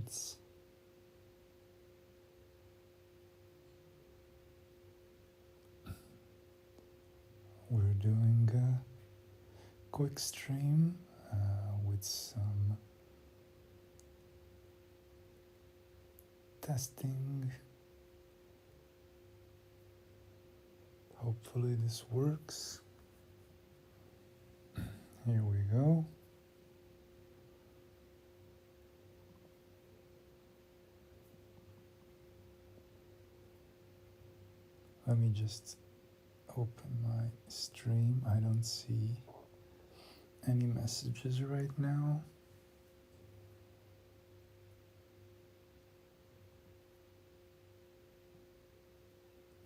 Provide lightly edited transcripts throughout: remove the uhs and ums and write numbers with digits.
comments. We're doing a quick stream with some testing. Hopefully this works. Here we go. Let me just open my stream. I don't see any messages right now.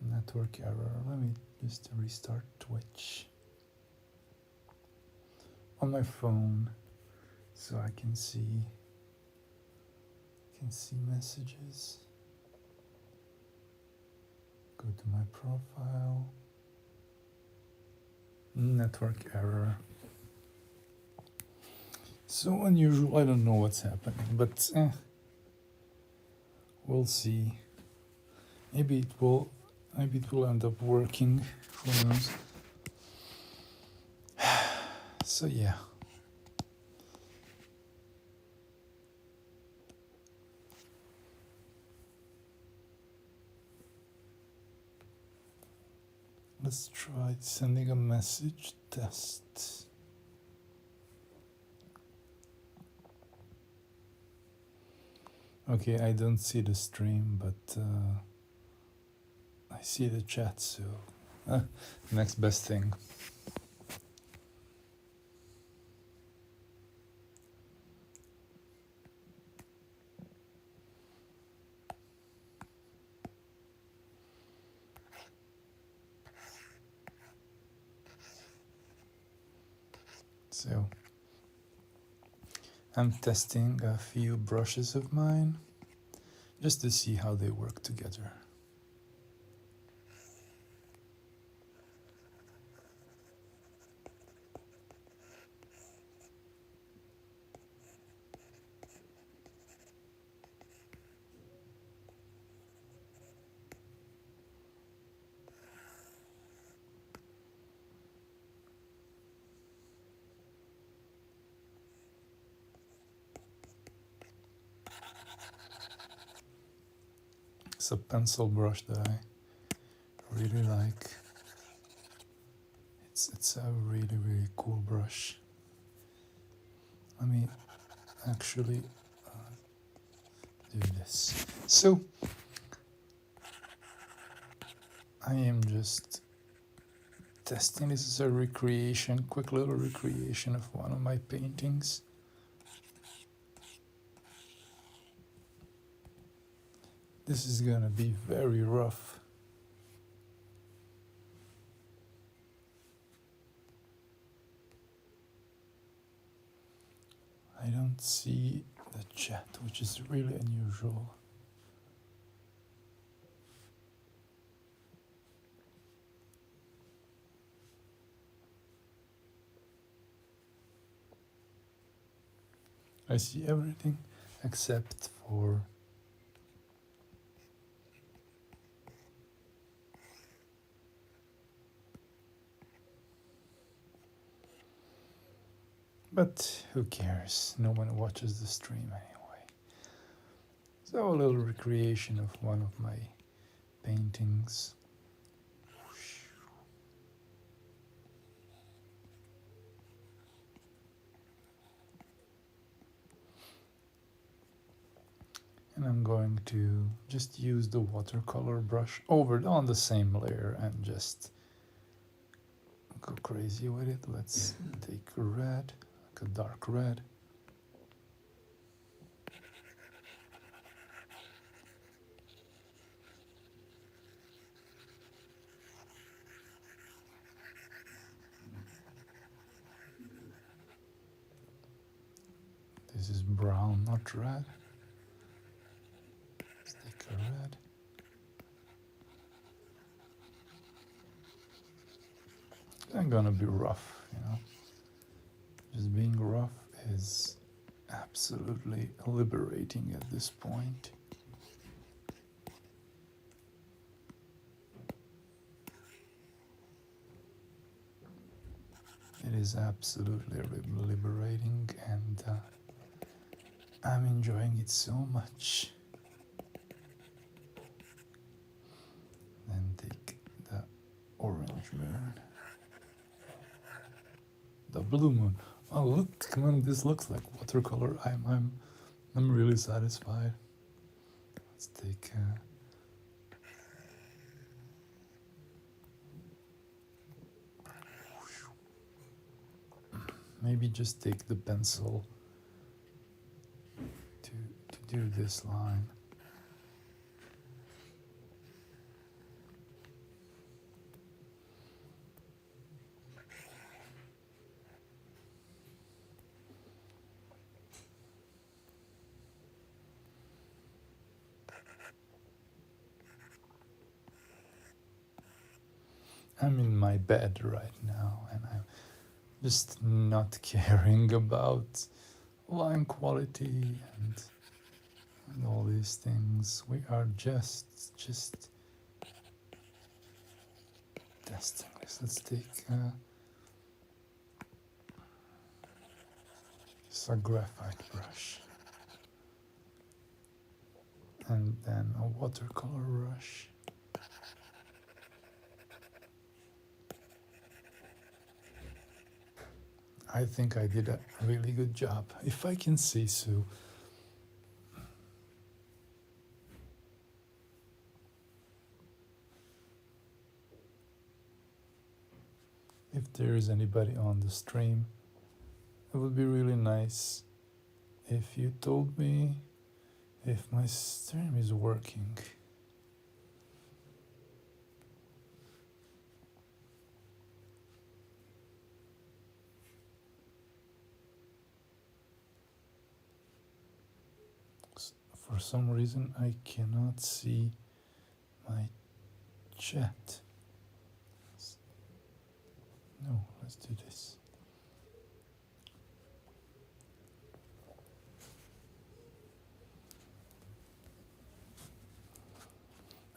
Network error. Let me just restart Twitch on my phone so I can see messages. Go to my profile. Network error. So unusual. I don't know what's happening, but we'll see. Maybe it will end up working. Who knows? So yeah. Let's try sending a message test. Okay, I don't see the stream, but I see the chat, so next best thing. So I'm testing a few brushes of mine just to see how they work together. It's a pencil brush that I really like. It's a really cool brush. Let me actually do this. So I am just testing. This is a recreation, quick little recreation of one of my paintings. This is gonna be very rough. I don't see the chat, which is really unusual. I see everything except for but who cares? No one watches the stream anyway. So a little recreation of one of my paintings. And I'm going to just use the watercolor brush over on the same layer and just go crazy with it. Let's take a red, like a dark red. This is brown, not red. Let's take a red. I'm gonna be rough, you know. Just being rough is absolutely liberating at this point. It is absolutely liberating, and I'm enjoying it so much. Then take the orange moon, the blue moon. Oh look, come on! This looks like watercolor. I'm really satisfied. Let's take. Maybe just take the pencil to do this line. I'm in my bed right now, and I'm just not caring about line quality and all these things. We are just testing this. Let's take a graphite brush and then a watercolor brush. I think I did a really good job, if I can say so. If there is anybody on the stream, it would be really nice if you told me if my stream is working. For some reason I cannot see my chat. No, let's do this.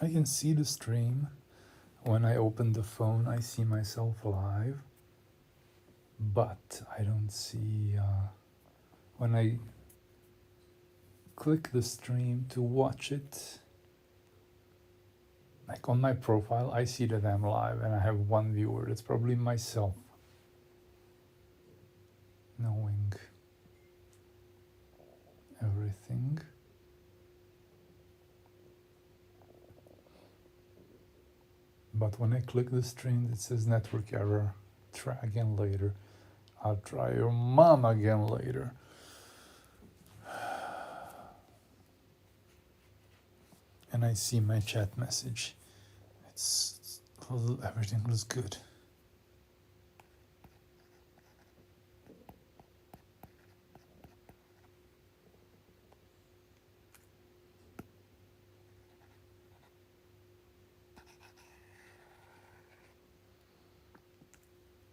I can see the stream. When I open the phone, I see myself live, but I don't see, when I click the stream to watch it, like on my profile, I see that I'm live and I have one viewer. It's probably myself, knowing everything. But when I click the stream, it says network error. Try again later. I'll try your mom again later. And I see my chat message. Everything looks good.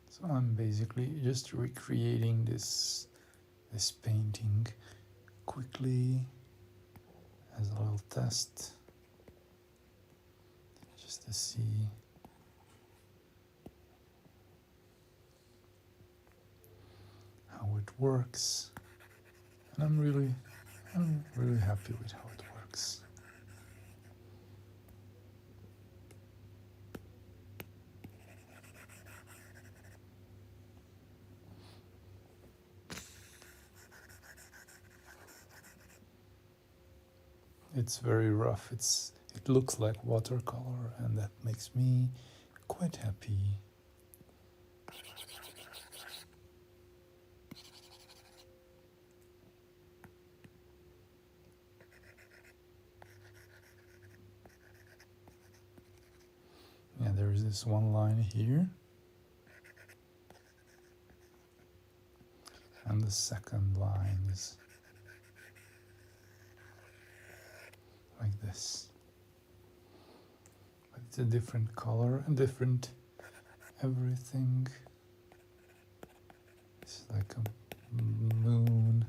So I'm basically just recreating this painting quickly as a little test, just to see how it works. And I'm really happy with how it works. It's very rough. It looks like watercolor, and that makes me quite happy. Yeah, there is this one line here, and the second line is like this. But it's a different color and different everything. It's like a moon.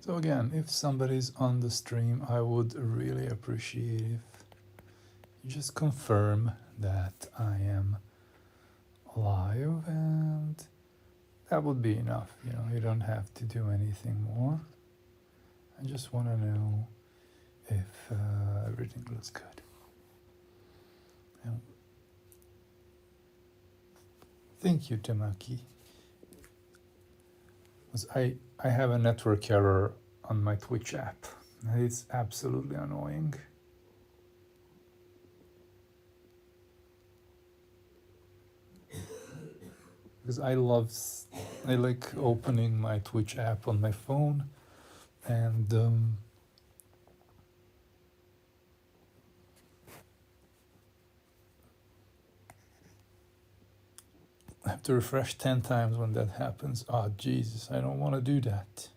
So again, if somebody's on the stream, I would really appreciate if you just confirm that I am live, and that would be enough. You know, you don't have to do anything more. I just want to know if everything looks good. And thank you, Tamaki. Because I have a network error on my Twitch app. And it's absolutely annoying. Because I like opening my Twitch app on my phone, and I have to refresh 10 times when that happens. Oh, Jesus, I don't want to do that.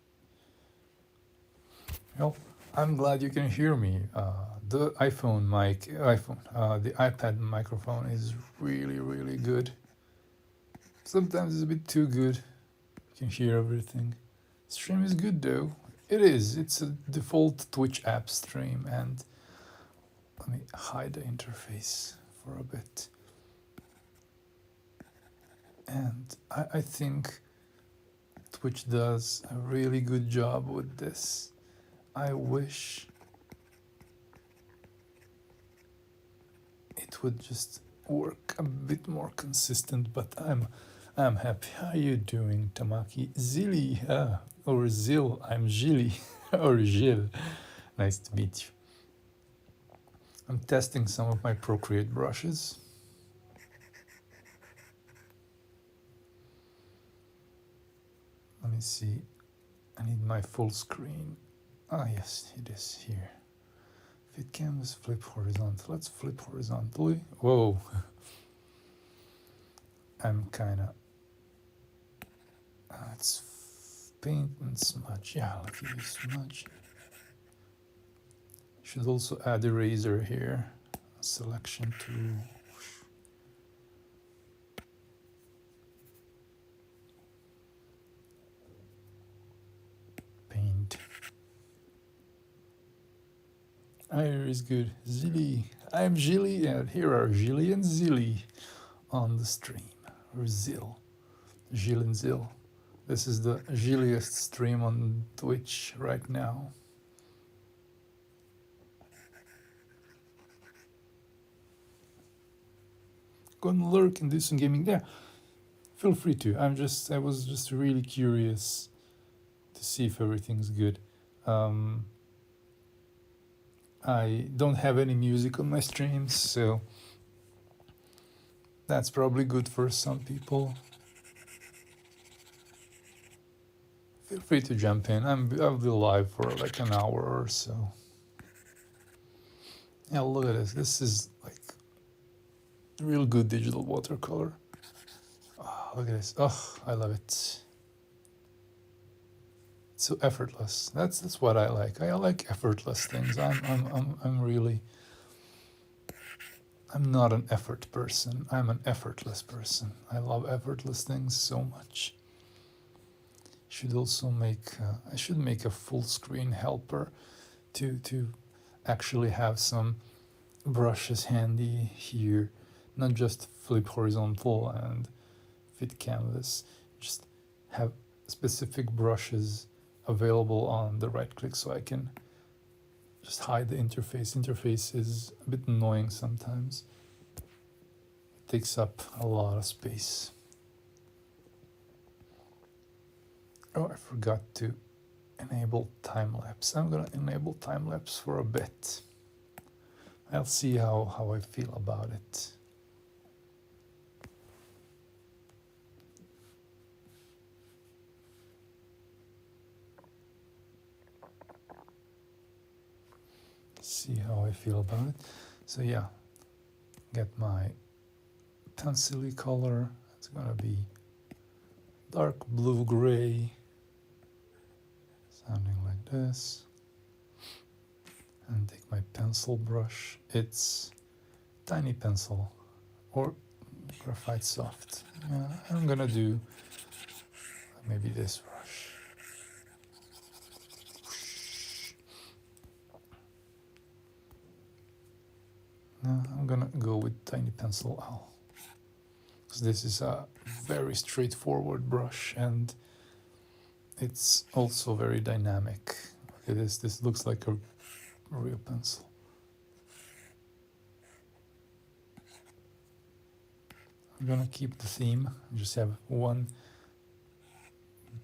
Well, I'm glad you can hear me. The the iPad microphone is really, really good. Sometimes it's a bit too good. You can hear everything. Stream is good though. It is. It's a default Twitch app stream, and let me hide the interface for a bit. And I think Twitch does a really good job with this. I wish it would just work a bit more consistent, but I'm happy. How are you doing, Tamaki? Zilly, or Zil, I'm Gilly, or Gil. Nice to meet you. I'm testing some of my Procreate brushes. Let me see. I need my full screen. Ah, yes, it is here. Fit canvas, flip horizontal. Let's flip horizontally. Whoa. I'm kind of... let's paint and smudge. Yeah, let's use smudge. Should also add eraser here. Selection tool. Paint. Here is good. Zilly. I'm Gilly, and here are Gilly and Zilly on the stream. Or Zil. Gil and Zil. This is the Gilliest stream on Twitch right now. Go and lurk and do some gaming there. Feel free to. I was just really curious to see if everything's good. I don't have any music on my streams, so that's probably good for some people. Feel free to jump in. I'll be live for like an hour or so. Yeah, look at this. This is like real good digital watercolor. Oh, look at this. Oh, I love it. It's so effortless. That's what I like. I like effortless things. I'm really... I'm not an effort person. I'm an effortless person. I love effortless things so much. Should also make... I should make a full screen helper to actually have some brushes handy here, not just flip horizontal and fit canvas, just have specific brushes available on the right click so I can just hide the interface. Interface is a bit annoying sometimes. It takes up a lot of space. Oh, I forgot to enable time-lapse. I'm gonna enable time-lapse for a bit. I'll see how I feel about it. See how I feel about it. So yeah, get my pencil-y color. It's gonna be dark blue-gray, sounding like this. And take my pencil brush. It's tiny pencil or graphite soft. Yeah, I'm gonna do maybe this brush. Now I'm gonna go with tiny pencil L, because this is a very straightforward brush and it's also very dynamic. Look at this, this looks like a real pencil. I'm gonna keep the theme, just have one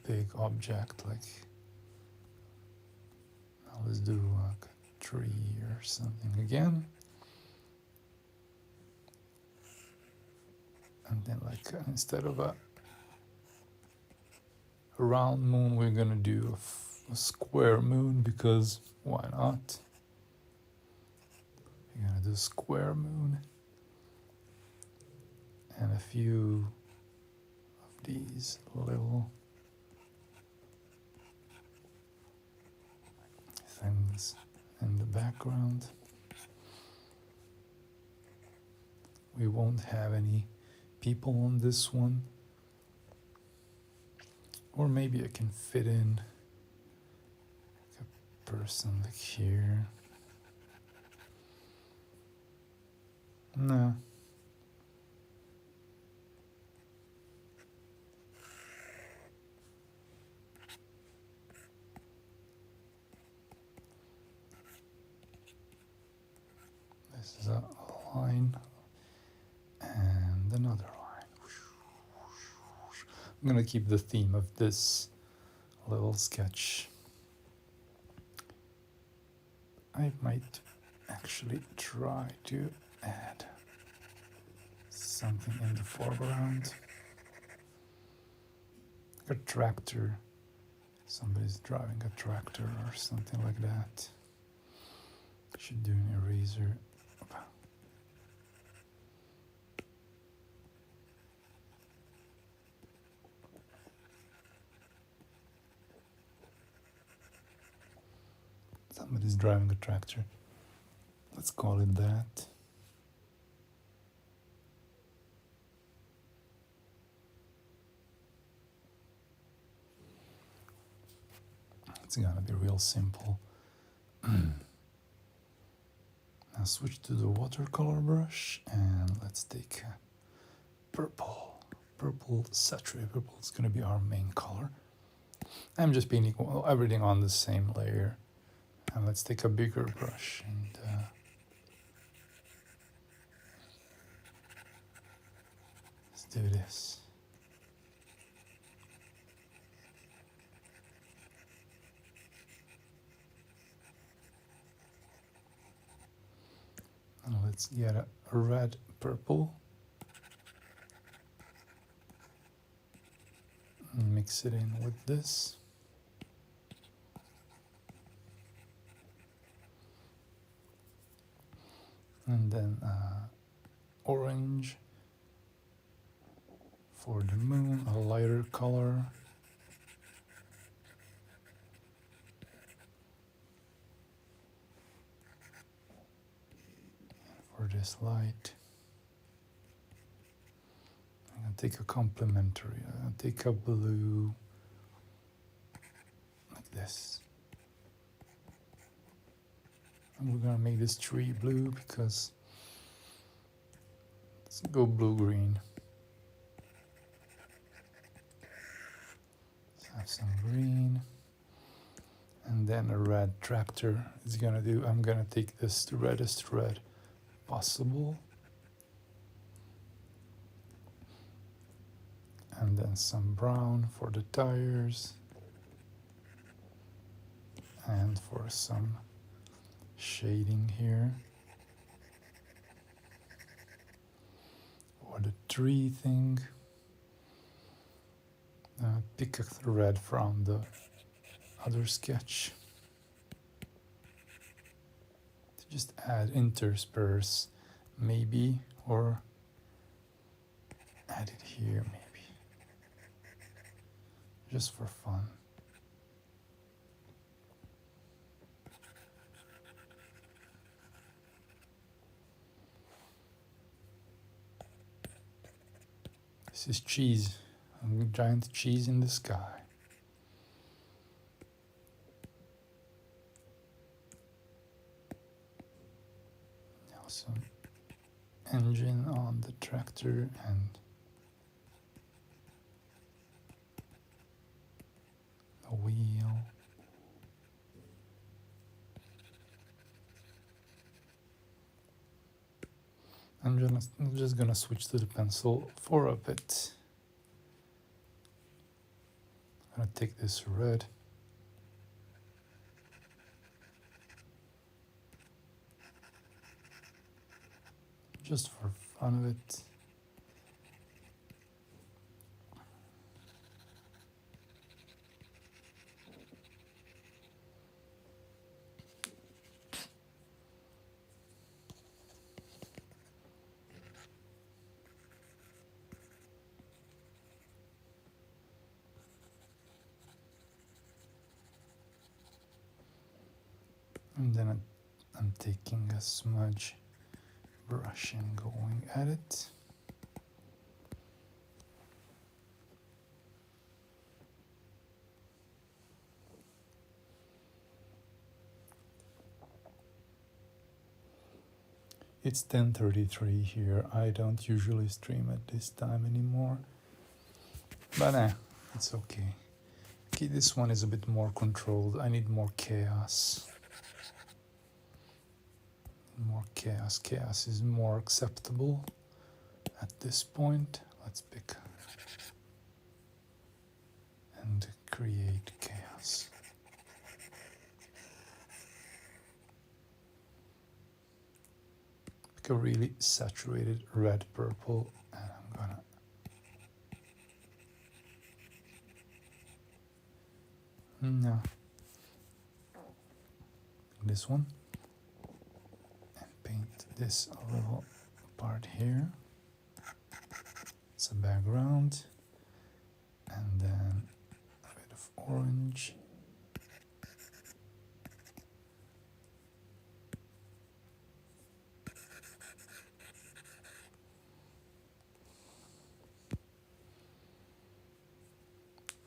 big object, like, now let's do like a tree or something again. And then like instead of a round moon, we're gonna do a square moon, because why not? We're gonna do square moon and a few of these little things in the background. We won't have any people on this one, or maybe I can fit in a person like here. No. This is a line and another line. I'm gonna keep the theme of this little sketch. I might actually try to add something in the foreground. Like a tractor. Somebody's driving a tractor or something like that. Should do an eraser. Somebody's driving a tractor. Let's call it that. It's gonna be real simple. Now switch to the watercolor brush and let's take purple. Purple, saturated purple is gonna be our main color. I'm just painting everything on the same layer. And let's take a bigger brush and let's do this. And let's get a red purple and mix it in with this. And then orange for the moon, a lighter color. For this light, I'm gonna take a complementary. I'm gonna take a blue like this. And we're gonna make this tree blue because let's go blue-green. Let's have some green. And then a red tractor is gonna do. I'm gonna take this the reddest red possible. And then some brown for the tires. And for some shading here. For the tree thing. Pick a thread from the other sketch. To just add intersperse, maybe, or add it here, maybe. Just for fun. This is cheese, a giant cheese in the sky. Now some engine on the tractor and the wheel. I'm just gonna switch to the pencil for a bit. I'm gonna take this red. Just for fun of it. And then I'm taking a smudge brush and going at it. It's 10:33 here. I don't usually stream at this time anymore, but it's okay. Okay, this one is a bit more controlled. I need more chaos. More chaos. Chaos is more acceptable at this point. Let's pick and create chaos. Pick a really saturated red purple, and I'm gonna no this one and paint this little part here. It's a background, and then a bit of orange.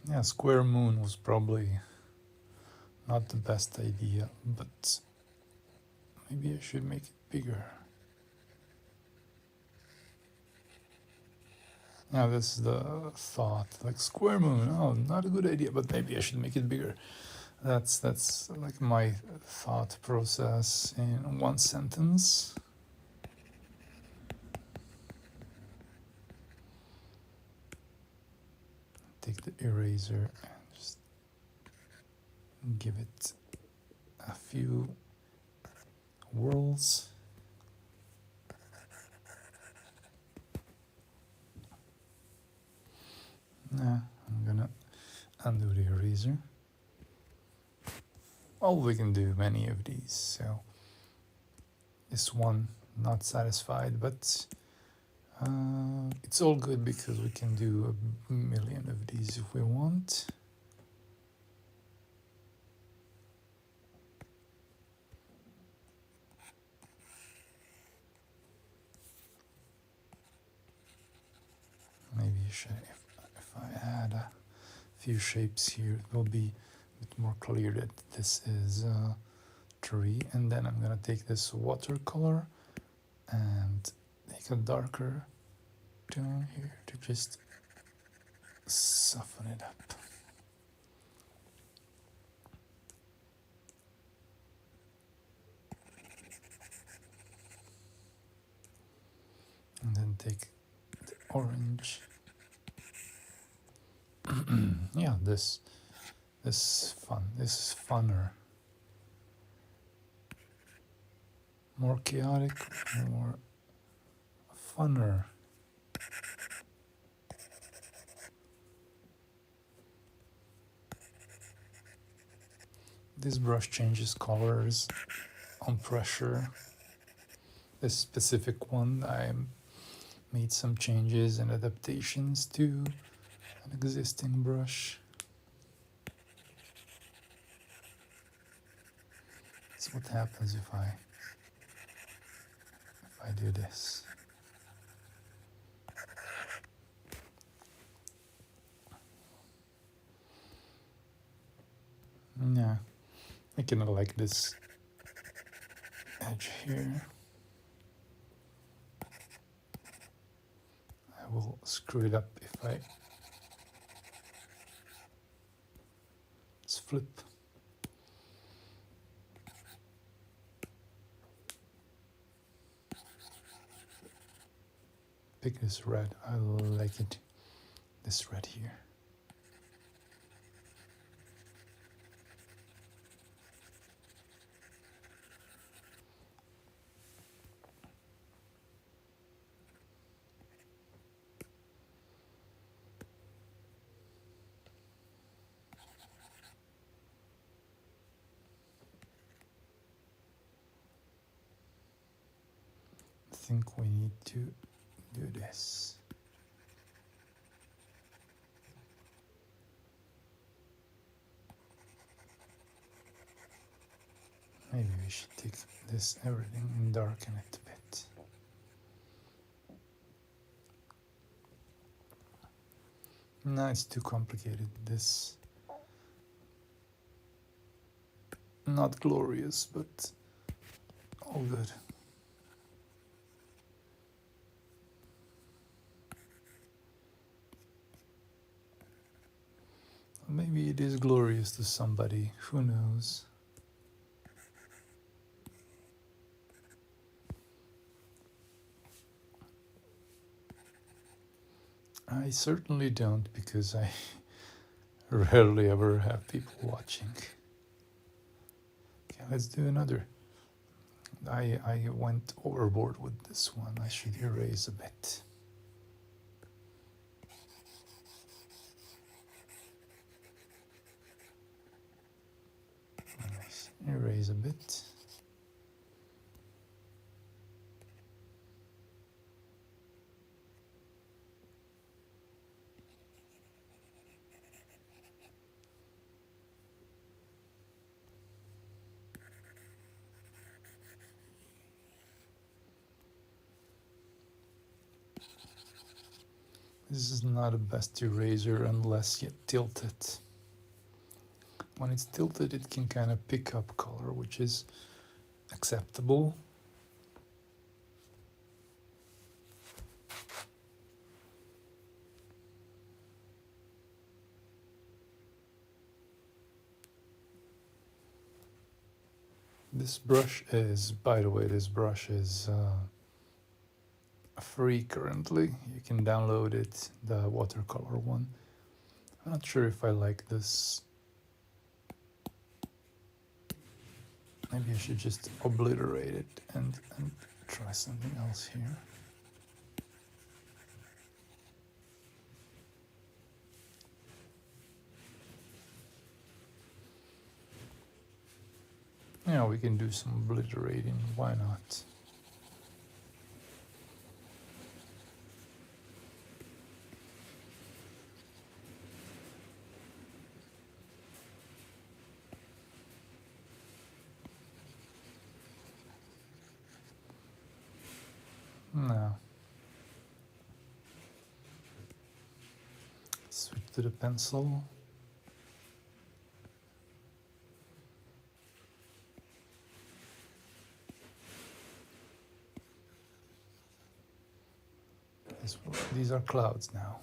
Yeah, square moon was probably not the best idea, but maybe I should make it bigger. Yeah, this is the thought, like square moon, oh, not a good idea, but maybe I should make it bigger. That's like my thought process in one sentence. Take the eraser and just give it a few whirls. Nah, I'm gonna undo the eraser. Well, we can do many of these, so this one not satisfied, but it's all good because we can do a million of these if we want. Maybe if I add a few shapes here, it will be a bit more clear that this is a tree. And then I'm gonna take this watercolor and take a darker tone here to just soften it up. And then take the orange. Yeah, this is fun. This is funner. More chaotic, more funner. This brush changes colors on pressure. This specific one, I made some changes and adaptations to an existing brush. That's what happens if I do this. Yeah, I kind of like this edge here. screw it up if I let's flip. Pick this red. I like it. This red here. I think we need to do this. Maybe we should take this everything and darken it a bit. No, it's too complicated. This not glorious, but all good. Maybe it is glorious to somebody, who knows? I certainly don't, because I rarely ever have people watching. Okay, let's do another. I went overboard with this one. I should erase a bit. Nice. Erase a bit. This is not the best eraser unless you tilt it. When it's tilted, it can kind of pick up color, which is acceptable. This brush is, by the way, this brush is free currently. You can download it, the watercolor one. I'm not sure if I like this. Maybe I should just obliterate it and try something else here. Yeah, we can do some obliterating, why not? No. Switch to the pencil. These are clouds now.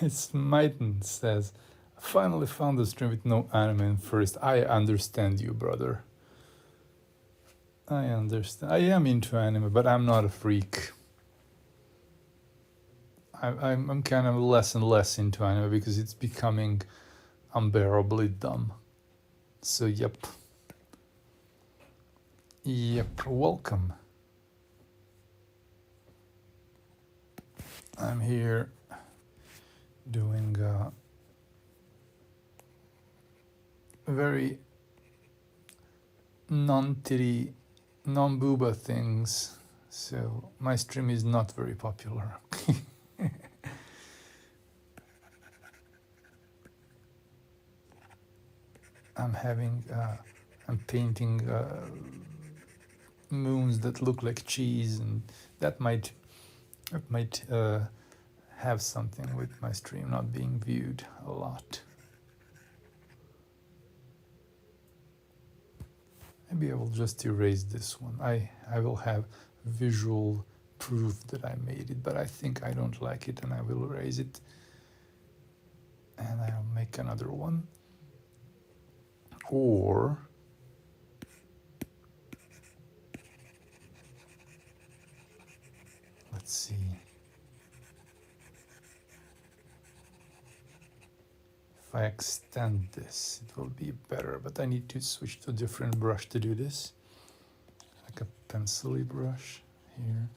It's Maiten says, I finally found a stream with no anime in first. I understand you, brother. I understand. I am into anime, but I'm not a freak. I'm kind of less and less into anime because it's becoming unbearably dumb. So yep. Yep, welcome. I'm here doing very non-titty, non-booba things, so my stream is not very popular. I'm painting moons that look like cheese, and that might have something with my stream not being viewed a lot. Maybe I will just erase this one. I will have visual proof that I made it, but I think I don't like it, and I will erase it, and I'll make another one. Or let's see. If I extend this, it will be better, but I need to switch to a different brush to do this, like a pencil-y brush here.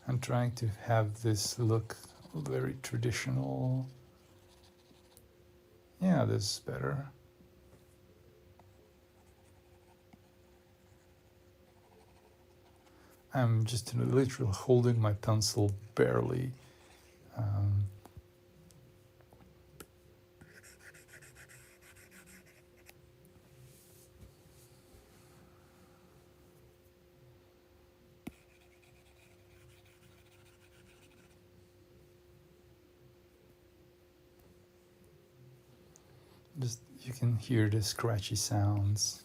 I'm trying to have this look very traditional. Yeah, this is better. I'm just literally holding my pencil barely. Just you can hear the scratchy sounds.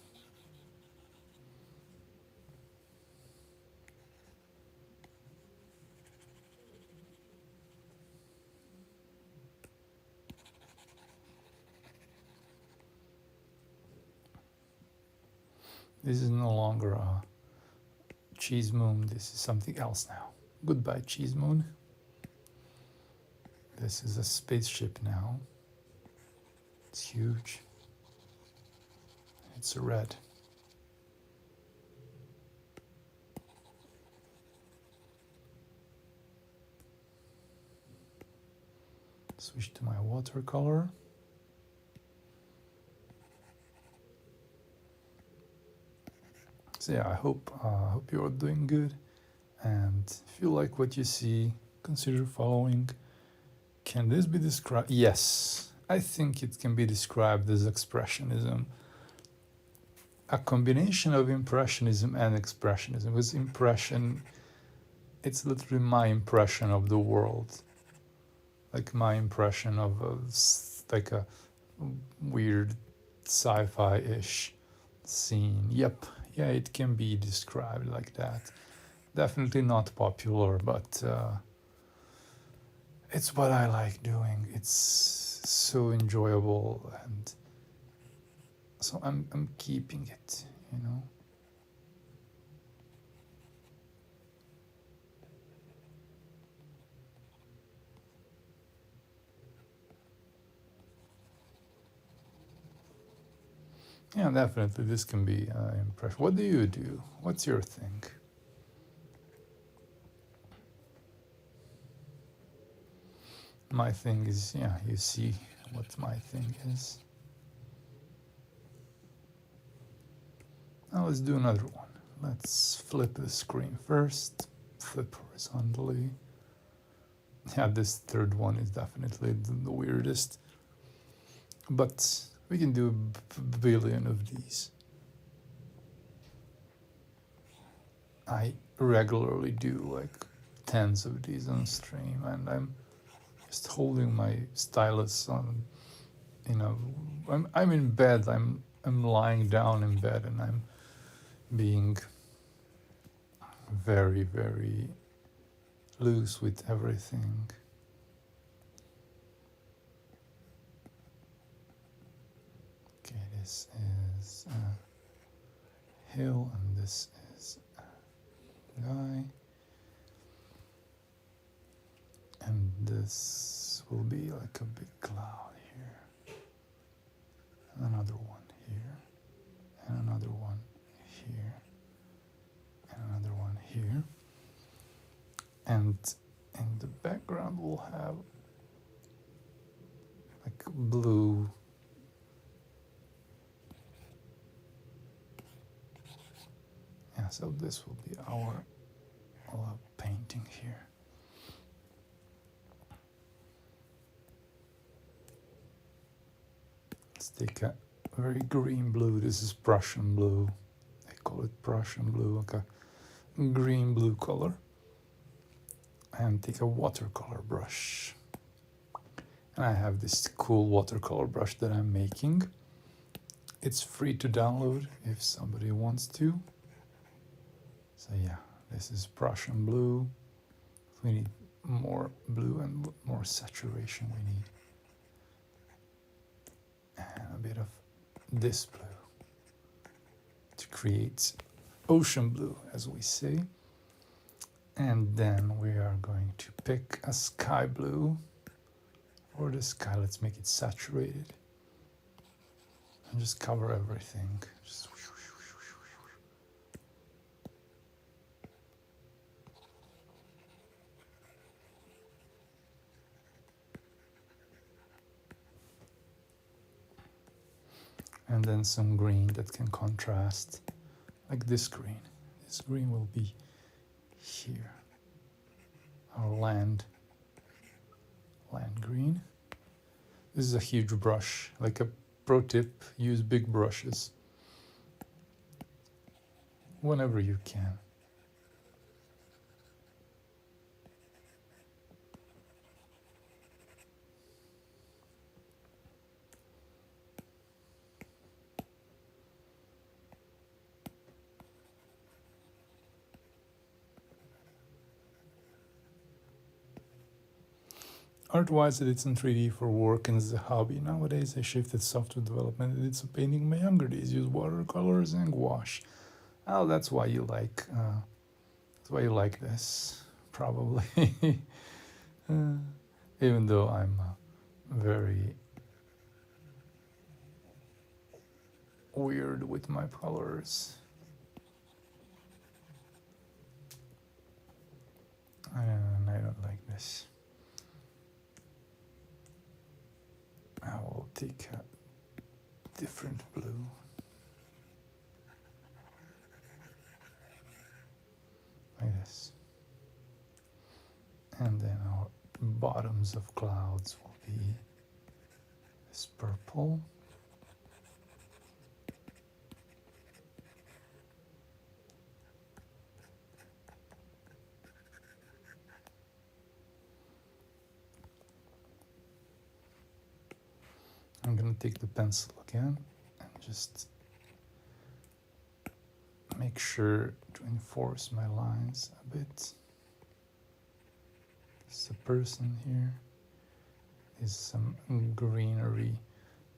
This is no longer a cheese moon. This is something else now. Goodbye, cheese moon. This is a spaceship now. It's huge. It's red. Switch to my watercolor. So yeah, I hope you're doing good, and if you like what you see, consider following. Can this be described? Yes, I think it can be described as expressionism. A combination of impressionism and expressionism. Because impression, it's literally my impression of the world, like my impression of like a weird sci-fi-ish scene. Yep, yeah, it can be described like that. Definitely not popular, but it's what I like doing. It's so enjoyable, and so I'm keeping it, you know. Yeah, definitely this can be impressive. What do you do? What's your thing? My thing is, yeah, you see what my thing is. Now let's do another one. Let's flip the screen first. Flip horizontally. Yeah, this third one is definitely the weirdest. But we can do a billion of these. I regularly do like tens of these on stream, and I'm just holding my stylus on, you know, I'm in bed, I'm lying down in bed, and I'm being very, very loose with everything. Okay, this is a hill, and this is a guy, and this will be like a big cloud here, and another one here, and another one here, and another one here. And in the background we'll have like blue. Yeah, so this will be our painting here. Let's take a very green blue. This is Prussian blue. They call it Prussian blue, like a green blue color. And take a watercolor brush. And I have this cool watercolor brush that I'm making. It's free to download if somebody wants to. So yeah, this is Prussian blue. We need more blue and more saturation we need. And a bit of this blue to create ocean blue, as we say. And then we are going to pick a sky blue for the sky. Let's make it saturated and just cover everything. Just and then some green that can contrast, like this green. This green will be here, our land green. This is a huge brush. Like a pro tip, use big brushes whenever you can. Art-wise, I did some 3D for work and as a hobby. Nowadays, I shifted software development and did some painting in my younger days. Use watercolors and gouache. Oh, that's why you like. That's why you like this, probably. Even though I'm very weird with my colors. And I don't like this. I will take a different blue. Like this. And then our bottoms of clouds will be this purple. I'm going to take the pencil again and just make sure to enforce my lines a bit. There's a person here. There's some greenery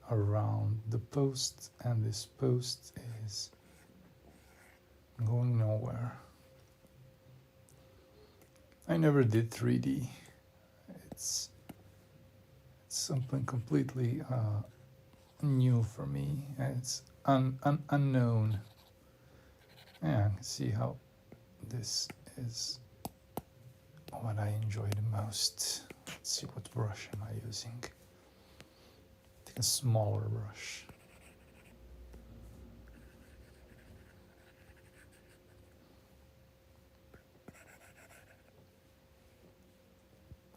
around the post, and this post is going nowhere. I never did 3D. It's something completely new for me. It's unknown. Yeah, I can see how this is what I enjoy the most. Let's see, what brush am I using? Take a smaller brush.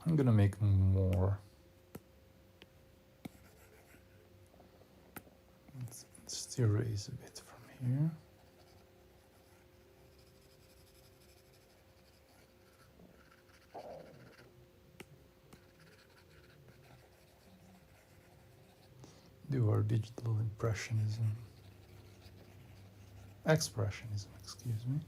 I'm gonna make more. Let's erase a bit from here. Do our digital expressionism, excuse me.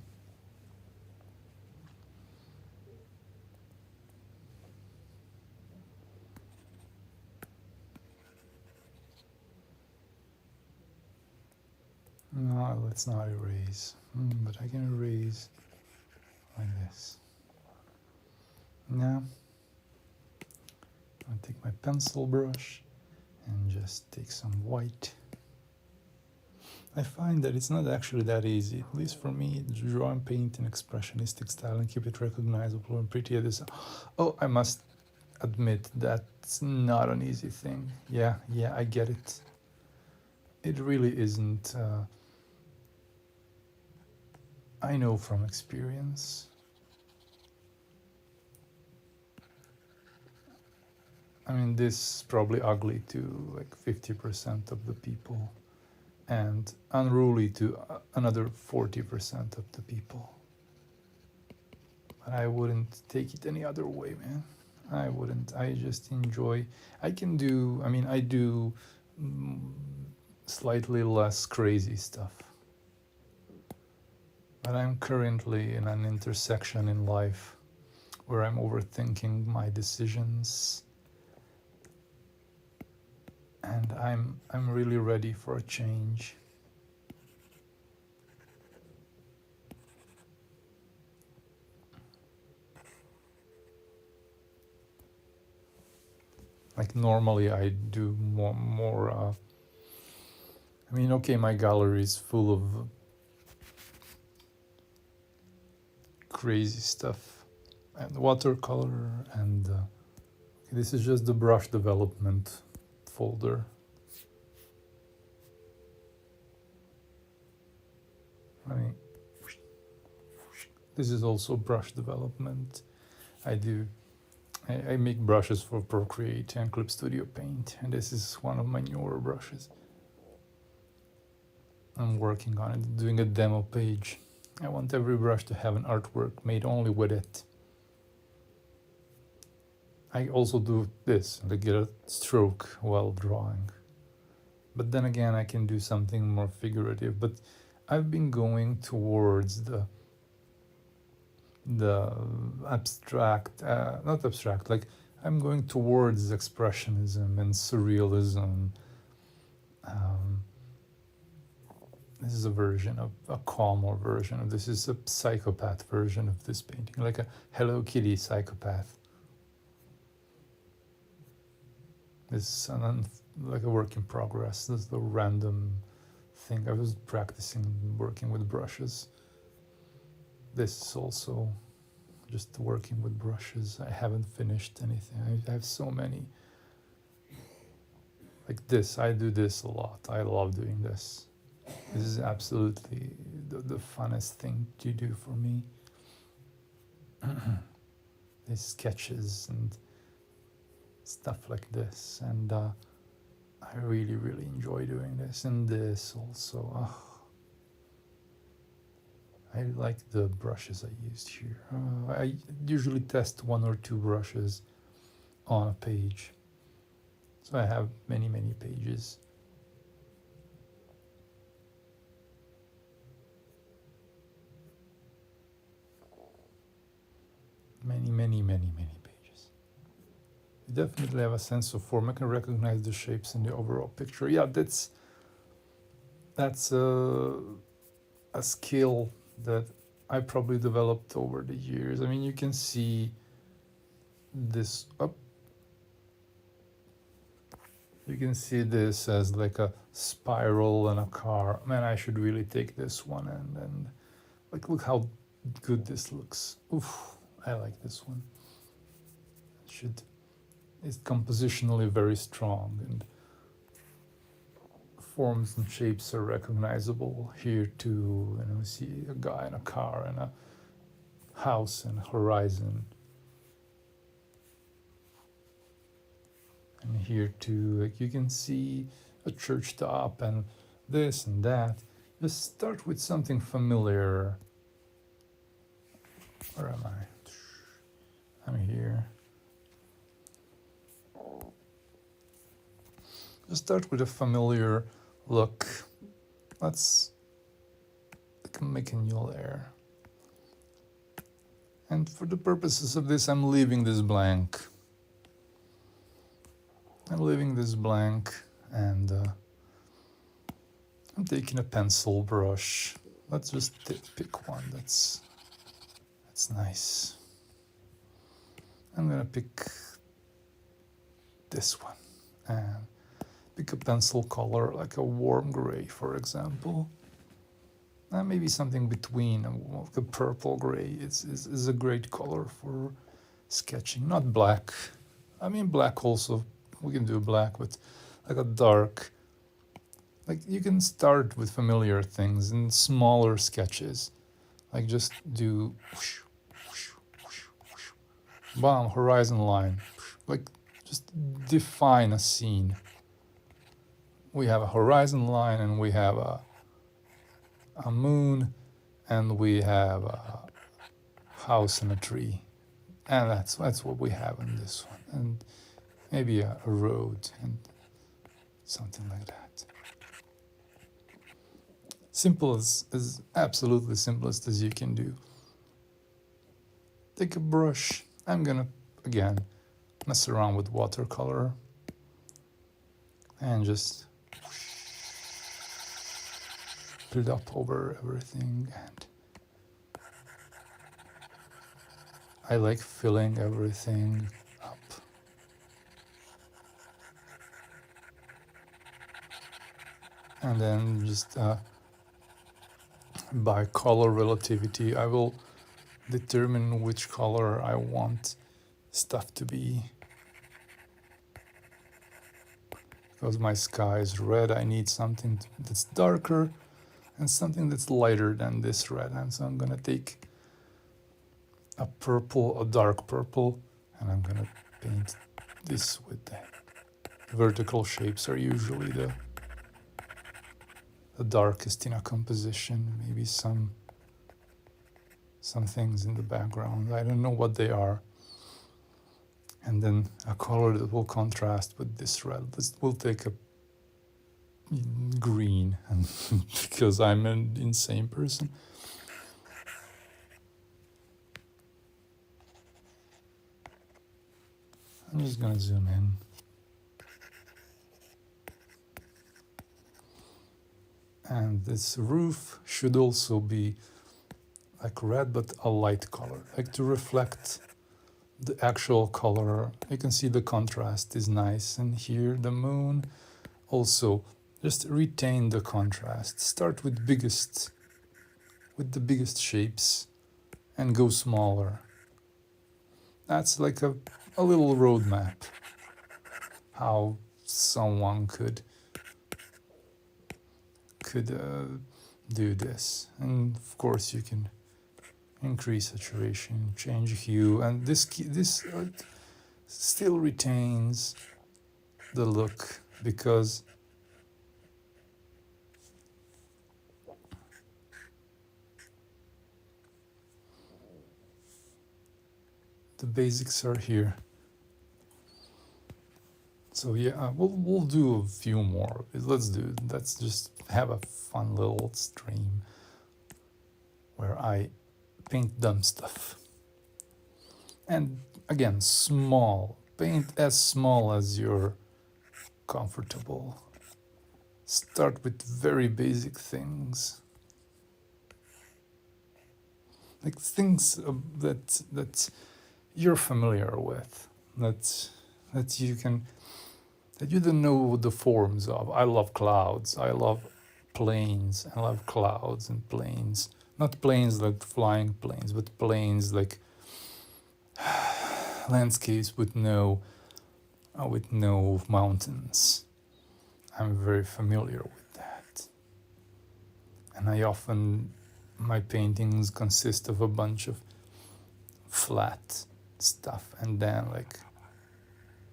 No, let's not erase, but I can erase like this. Now, I'll take my pencil brush and just take some white I find that it's not actually that easy, at least for me, to draw and paint in expressionistic style and keep it recognizable and pretty at this. Oh, I must admit that's not an easy thing. Yeah, I get it. It really isn't. I know from experience. I mean, this is probably ugly to like 50% of the people, and unruly to another 40% of the people. But I wouldn't take it any other way, man. I wouldn't. I just enjoy. I can do. I mean, I do slightly less crazy stuff. But I'm currently in an intersection in life where I'm overthinking my decisions, and I'm really ready for a change. Like normally I do more I mean, okay, my gallery is full of crazy stuff and watercolor, and this is just the brush development folder. I mean, this is also brush development. I make brushes for Procreate and Clip Studio Paint, and this is one of my newer brushes. I'm working on it, doing a demo page. I want every brush to have an artwork made only with it. I also do this, to get a stroke while drawing. But then again, I can do something more figurative. But I've been going towards the abstract, not abstract, like I'm going towards expressionism and surrealism. This is a version of a calmer version of this. Is a psychopath version of this painting, like a Hello Kitty psychopath. This is like a work in progress. This is the random thing. I was practicing working with brushes. This is also just working with brushes. I haven't finished anything. I have so many. Like this, I do this a lot. I love doing this. This is absolutely the funnest thing to do for me. These sketches and stuff like this, and I really enjoy doing this. And this also, I like the brushes I used here. I usually test 1 or 2 brushes on a page, so I have many pages. Many pages. You definitely have a sense of form. I can recognize the shapes in the overall picture. Yeah, that's a skill that I probably developed over the years. I mean, you can see this up. You can see this as like a spiral and a car. Man, I should really take this one and like, look how good this looks. Oof, I like this one. It's compositionally very strong, and forms and shapes are recognizable here too. You know, see a guy in a car and a house and a horizon. And here too, like you can see a church top and this and that. Just start with something familiar. Where am I? I'm here. Just start with a familiar look. Let's make a new layer. And for the purposes of this, I'm leaving this blank. And I'm taking a pencil brush. Let's just pick one that's nice. I'm gonna pick this one, and pick a pencil color like a warm gray, for example. And maybe something between like a purple gray is a great color for sketching. Not black. I mean, black also, we can do black, but like a dark. Like you can start with familiar things in smaller sketches. Like just do whoosh, whoosh, whoosh, whoosh. Bam, horizon line. Like just define a scene. We have a horizon line and we have a moon and we have a house and a tree. And that's what we have in this one. And maybe a road and something like that. Simple as absolutely simplest as you can do. Take a brush. I'm gonna again mess around with watercolor and just build up over everything. And I like filling everything up. And then just by color relativity, I will determine which color I want stuff to be. Because my sky is red, I need something that's darker and something that's lighter than this red. And so I'm gonna take a purple, a dark purple, and I'm gonna paint this with the vertical shapes are usually the darkest in a composition. Maybe some things in the background. I don't know what they are. And then a color that will contrast with this red. We'll take a green, and because I'm an insane person. I'm just gonna zoom in. And this roof should also be like red, but a light color, like to reflect the actual color. You can see the contrast is nice. And here the moon also, just retain the contrast. Start with the biggest shapes and go smaller. That's like a little roadmap how someone could do this. And of course you can increase saturation, change hue, and this still retains the look because the basics are here. So yeah, we'll do a few more. Let's just have a fun little stream where I paint dumb stuff. And again, small. Paint as small as you're comfortable. Start with very basic things. Like things that you're familiar with, that you don't know the forms of. I love clouds. I love planes. I love clouds and planes. Not planes like flying planes, but planes like landscapes with no mountains. I'm very familiar with that. And my paintings consist of a bunch of flat stuff and then like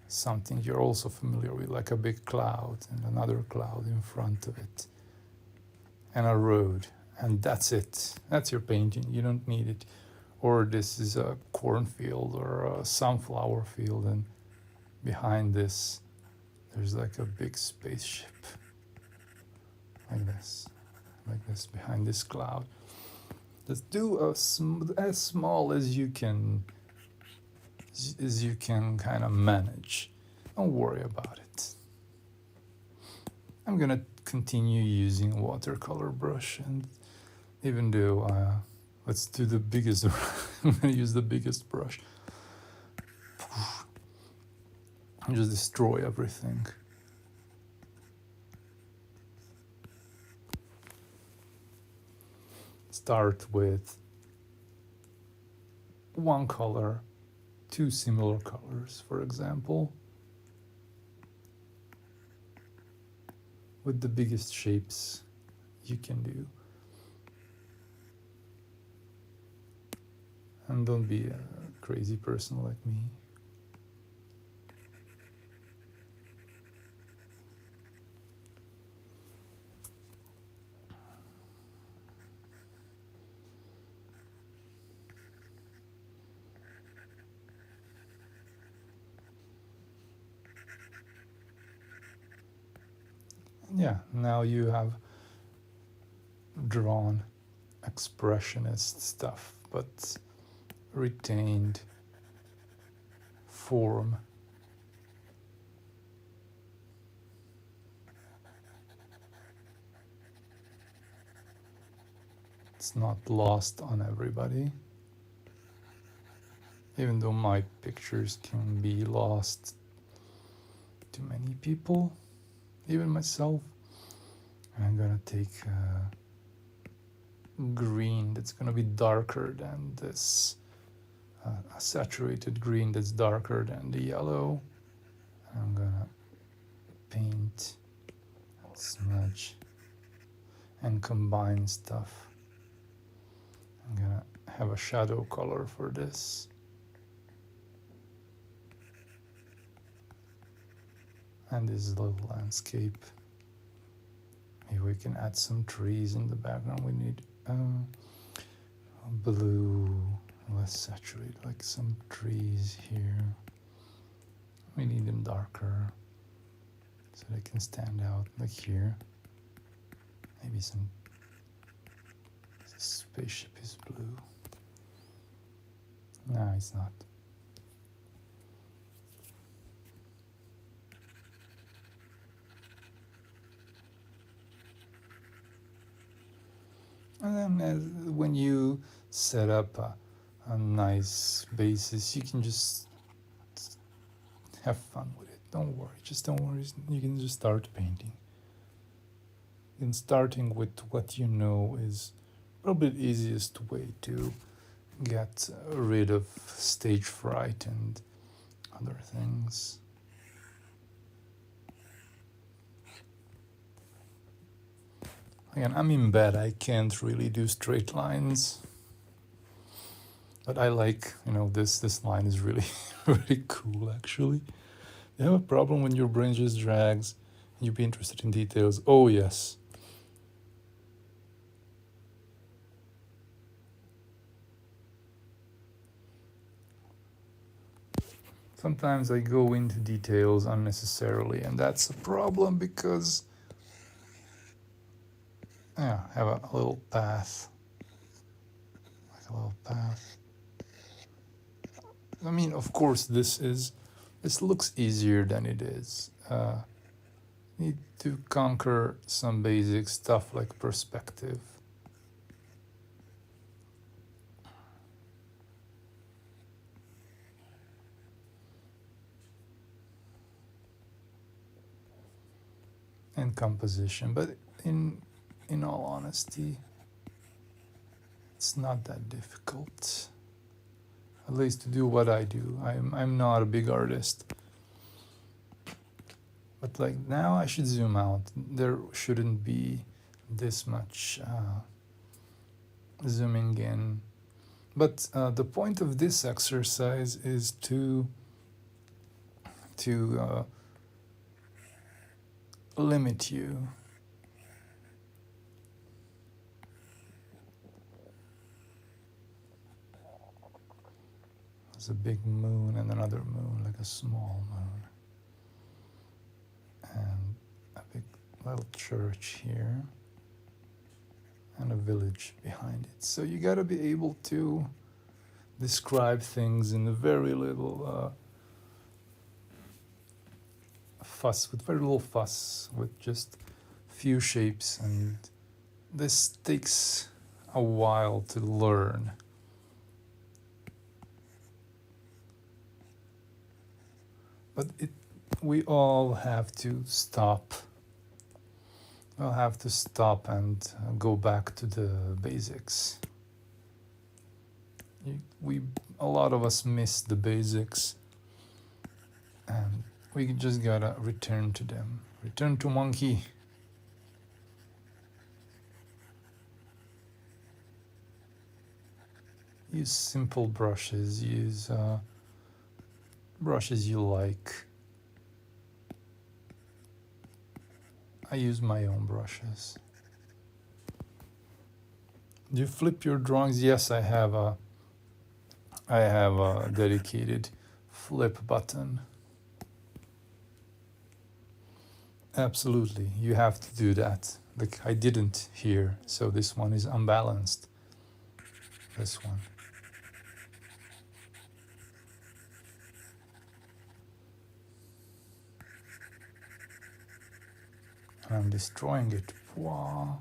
something you're also familiar with, like a big cloud and another cloud in front of it and a road, and that's it. That's your painting. You don't need it. Or this is a cornfield or a sunflower field, and behind this there's like a big spaceship like this behind this cloud. Just do as small as you can kind of manage. Don't worry about it. I'm gonna continue using watercolor brush, and even though let's do the biggest I'm gonna use the biggest brush and just destroy everything. start with one color, two similar colors, for example, with the biggest shapes you can do. And don't be a crazy person like me. Yeah, now you have drawn expressionist stuff, but retained form. It's not lost on everybody, even though my pictures can be lost to many people, even myself. And I'm gonna take green that's gonna be darker than this, a saturated green that's darker than the yellow. I'm gonna paint and smudge and combine stuff. I'm gonna have a shadow color for this. And this little landscape. Maybe we can add some trees in the background. We need blue, let's saturate like some trees here. We need them darker so they can stand out, like here. Maybe some, the spaceship is blue. No, it's not. And then when you set up a nice basis, you can just have fun with it. Don't worry, just don't worry. You can just start painting. And starting with what you know is probably the easiest way to get rid of stage fright and other things. Again, I'm in bed, I can't really do straight lines. But I like, this line is really, really cool actually. You have a problem when your brain just drags and you be interested in details. Oh yes. Sometimes I go into details unnecessarily, and that's a problem because I have a little path. Like a little path. I mean, of course, this looks easier than it is. Need to conquer some basic stuff like perspective. And composition, but in all honesty, it's not that difficult. At least to do what I do. I'm not a big artist. But like now I should zoom out. There shouldn't be this much zooming in. But the point of this exercise is to limit you. There's a big moon and another moon, like a small moon. And a big little church here. And a village behind it. So you gotta be able to describe things in a very little fuss, with very little fuss, with just few shapes, and this takes a while to learn. But we all have to stop I'll have to stop and go back to the basics. A lot of us miss the basics, and we just gotta return to them. Return to monkey. Use simple brushes. Use brushes you like. I use my own brushes. Do you flip your drawings? Yes, I have a dedicated flip button. Absolutely, you have to do that. Like I didn't here, so this one is unbalanced. This one. I'm destroying it. Wow.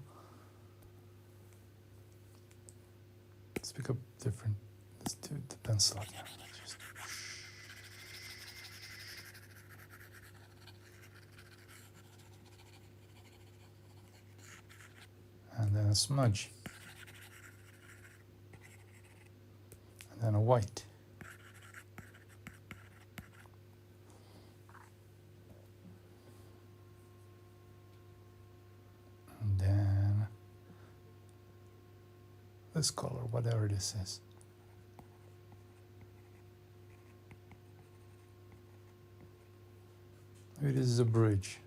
Let's pick up different. Let's do the pencil again. And then a smudge. And then a white. And then this color, whatever this is. Maybe this is a bridge,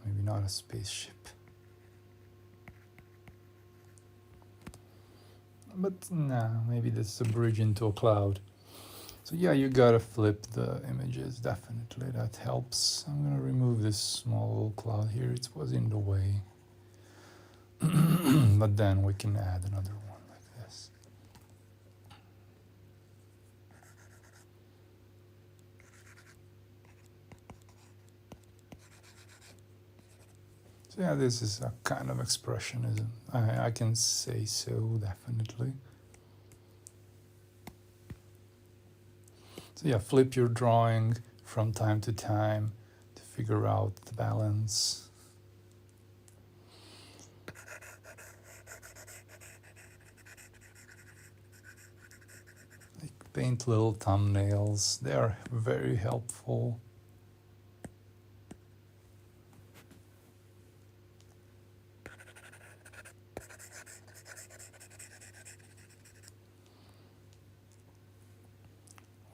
maybe not a spaceship. But nah, maybe this is a bridge into a cloud. So yeah, you gotta flip the images, definitely, that helps. I'm gonna remove this small cloud here, it was in the way. But then we can add another one like this. So yeah, this is a kind of expressionism. I can say so, definitely. So yeah, flip your drawing from time to time to figure out the balance. Like paint little thumbnails, they are very helpful.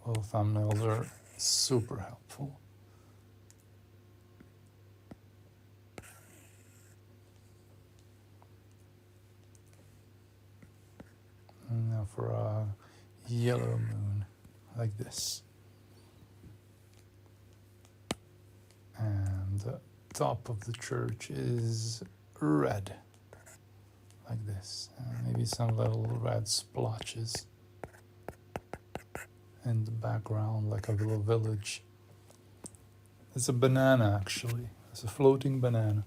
Little thumbnails are super helpful. And now for a yellow moon, like this. And the top of the church is red, like this. And maybe some little red splotches in the background, like a little village. It's a banana, actually. It's a floating banana.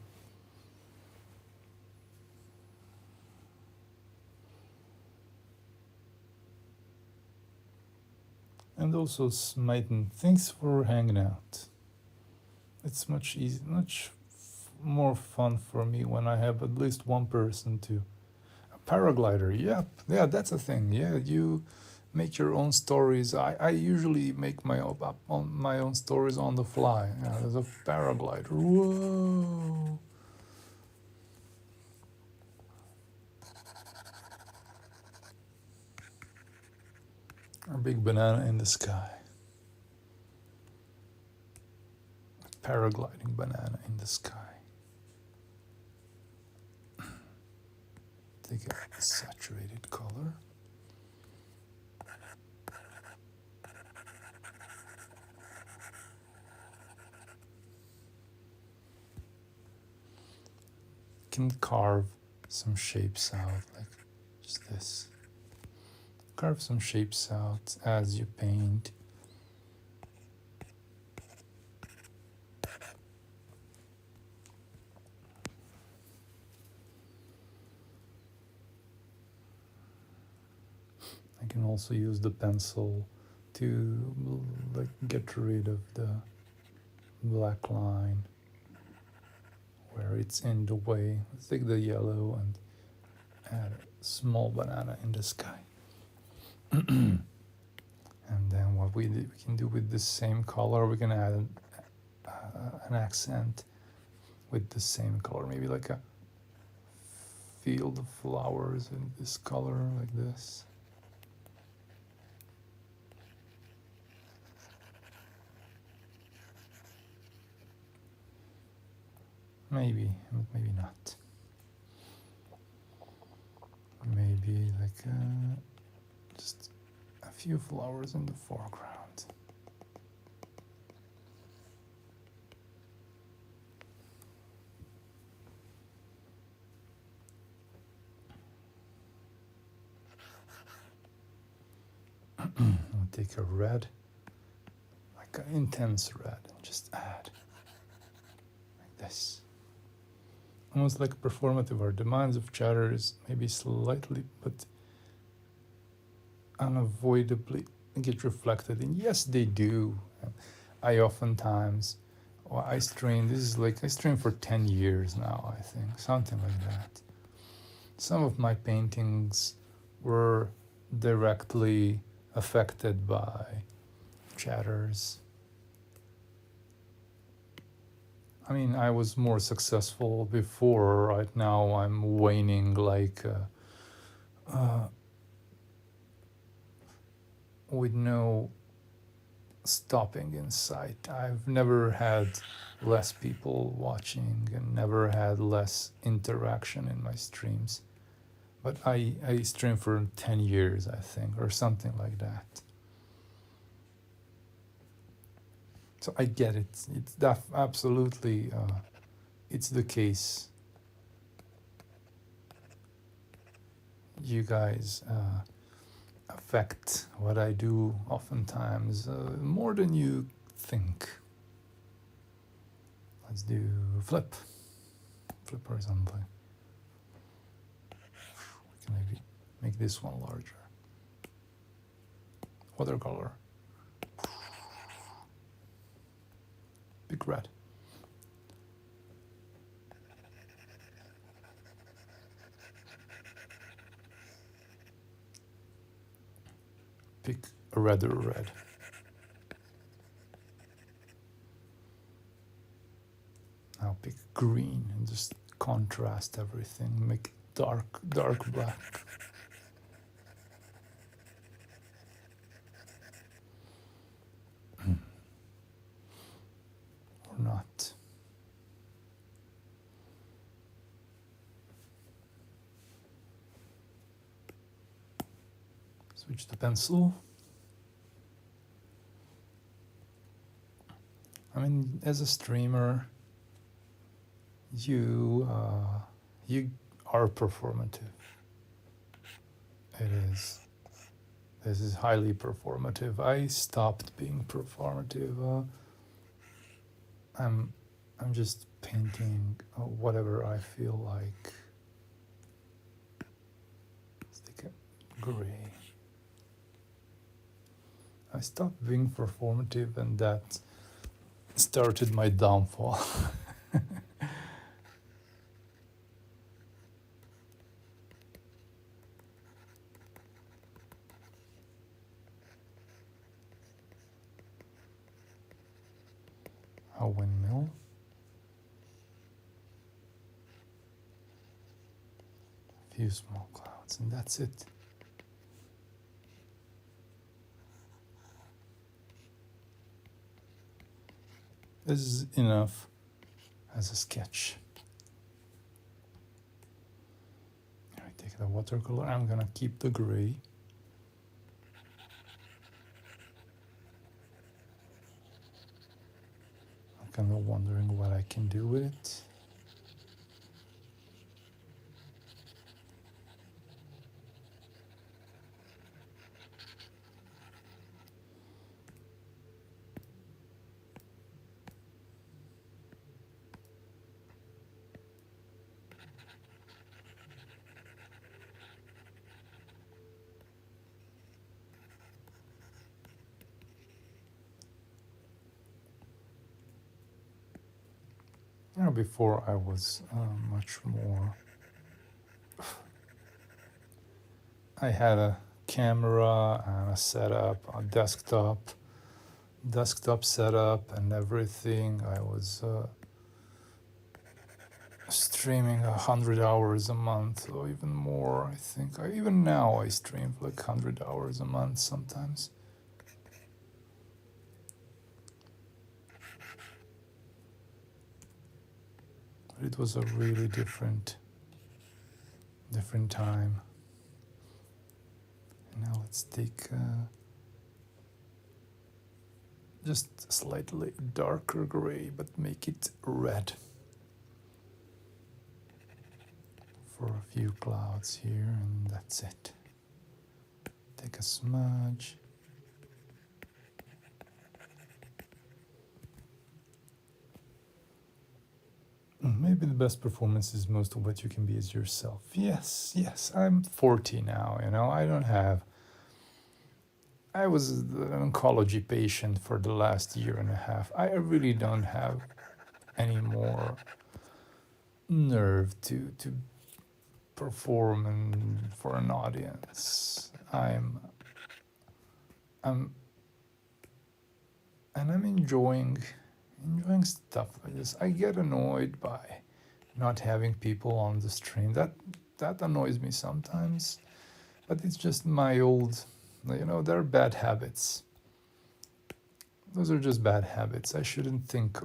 And also, Smitten, thanks for hanging out. It's much more fun for me when I have at least one person to. A paraglider, yep, yeah, that's a thing. Yeah, you make your own stories. I usually make my own stories on the fly. Yeah, there's a paraglider. Whoa! A big banana in the sky. A paragliding banana in the sky. Take a saturated color. Can carve some shapes out, like just this. Carve some shapes out as you paint. I can also use the pencil to like get rid of the black line where it's in the way. Let's take the yellow and add a small banana in the sky. And then what we can do with the same color, we can add an accent with the same color, maybe like a field of flowers in this color, like this. Maybe, but maybe not. Maybe like just a few flowers in the foreground. I'll take a red, like an intense red, and just add like this. Almost like performative art. The minds of chatter is maybe slightly, but unavoidably get reflected in. Yes, they do. I oftentimes, well, I stream. This is like I stream for 10 years now. I think something like that. Some of my paintings were directly affected by chatters. I mean, I was more successful before. Right now, I'm waning like with no stopping in sight. I've never had less people watching and never had less interaction in my streams. But I stream for 10 years, I think, or something like that. So I get it. It's absolutely, it's the case. You guys affect what I do oftentimes more than you think. Let's do flip horizontally. We can maybe make this one larger. Watercolor. Big red. Pick a redder red. Now pick green and just contrast everything. Make dark black. Or not. Switch to pencil. I mean, as a streamer, you are performative. It is. This is highly performative. I stopped being performative. I'm just painting whatever I feel like. Let's take a gray. I stopped being performative, and that started my downfall. A windmill. A few small clouds, and that's it. This is enough as a sketch. I take the watercolor. I'm gonna keep the gray. I'm kind of wondering what I can do with it. You know, before I was much more. I had a camera and a setup, a desktop setup, and everything. I was streaming 100 hours a month, or even more. I think. Even now, I stream like 100 hours a month sometimes. But it was a really different time. And now let's take just slightly darker gray, but make it red for a few clouds here, and that's it. Take a smudge. Maybe the best performance is most of what you can be is yourself. Yes, I'm 40 now, you know, I was an oncology patient for the last year and a half. I really don't have any more nerve to perform for an audience. I'm enjoying stuff like this. I get annoyed by not having people on the stream. That annoys me sometimes, but it's just my old, you know, they're bad habits. Those are just bad habits. I shouldn't think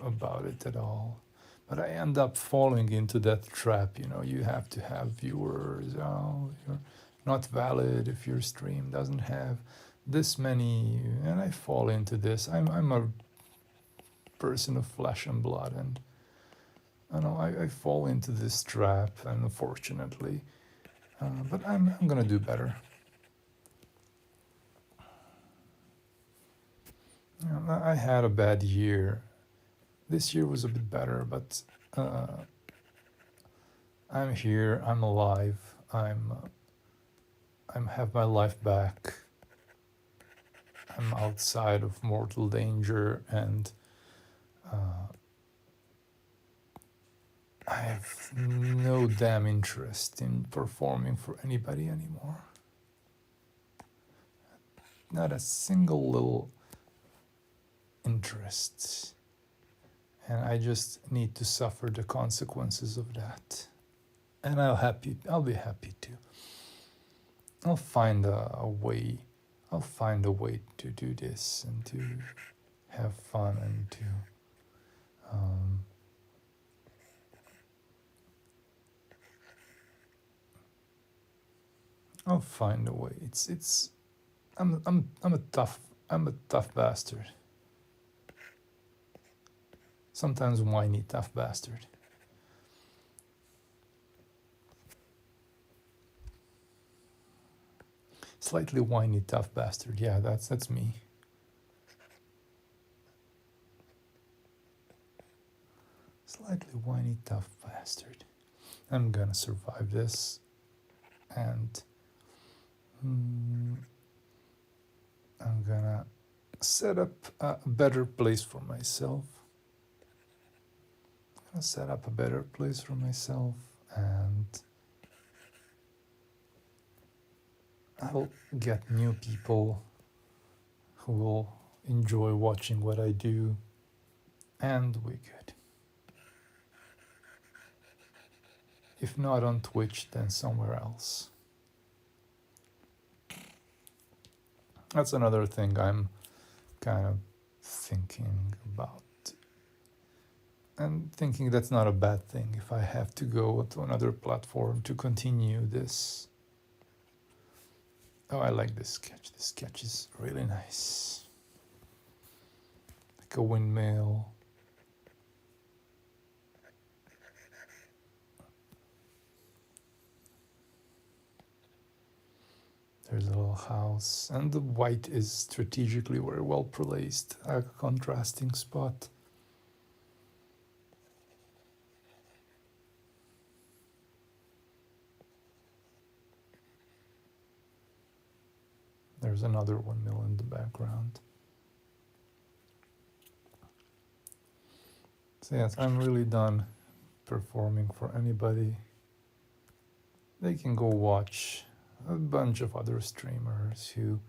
about it at all. But I end up falling into that trap, you know, you have to have viewers. Oh, you're not valid if your stream doesn't have this many, and I fall into this. I'm a person of flesh and blood, and I know I fall into this trap, unfortunately. But I'm gonna do better. You know, I had a bad year. This year was a bit better, but I'm here. I'm alive. I'm have my life back. I'm outside of mortal danger, and I have no damn interest in performing for anybody anymore. Not a single little interest. And I just need to suffer the consequences of that. And I'll be happy to. I'll find a way. I'll find a way to do this and to have fun and to I'll find a way. I'm a tough bastard. Sometimes whiny tough bastard. Slightly whiny tough bastard. Yeah, that's me. Slightly whiny tough bastard. I'm gonna survive this, and I'm gonna set up a better place for myself. I'm gonna set up a better place for myself, and I'll get new people who will enjoy watching what I do, and we're good. If not on Twitch, then somewhere else. That's another thing I'm kind of thinking about. And thinking that's not a bad thing if I have to go to another platform to continue this. Oh, I like this sketch. This sketch is really nice. Like a windmill. There's a little house, and the white is strategically very well placed, a contrasting spot. There's another windmill in the background. So yes, I'm really done performing for anybody. They can go watch a bunch of other streamers who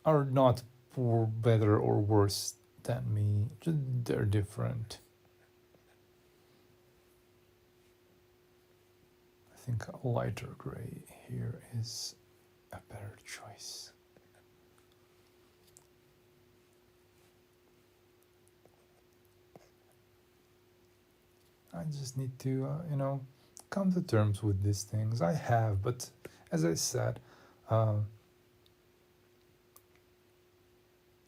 are not poor, better or worse than me. Just they're different. I think a lighter gray here is a better choice. I just need to, come to terms with these things. I have, but as I said, um,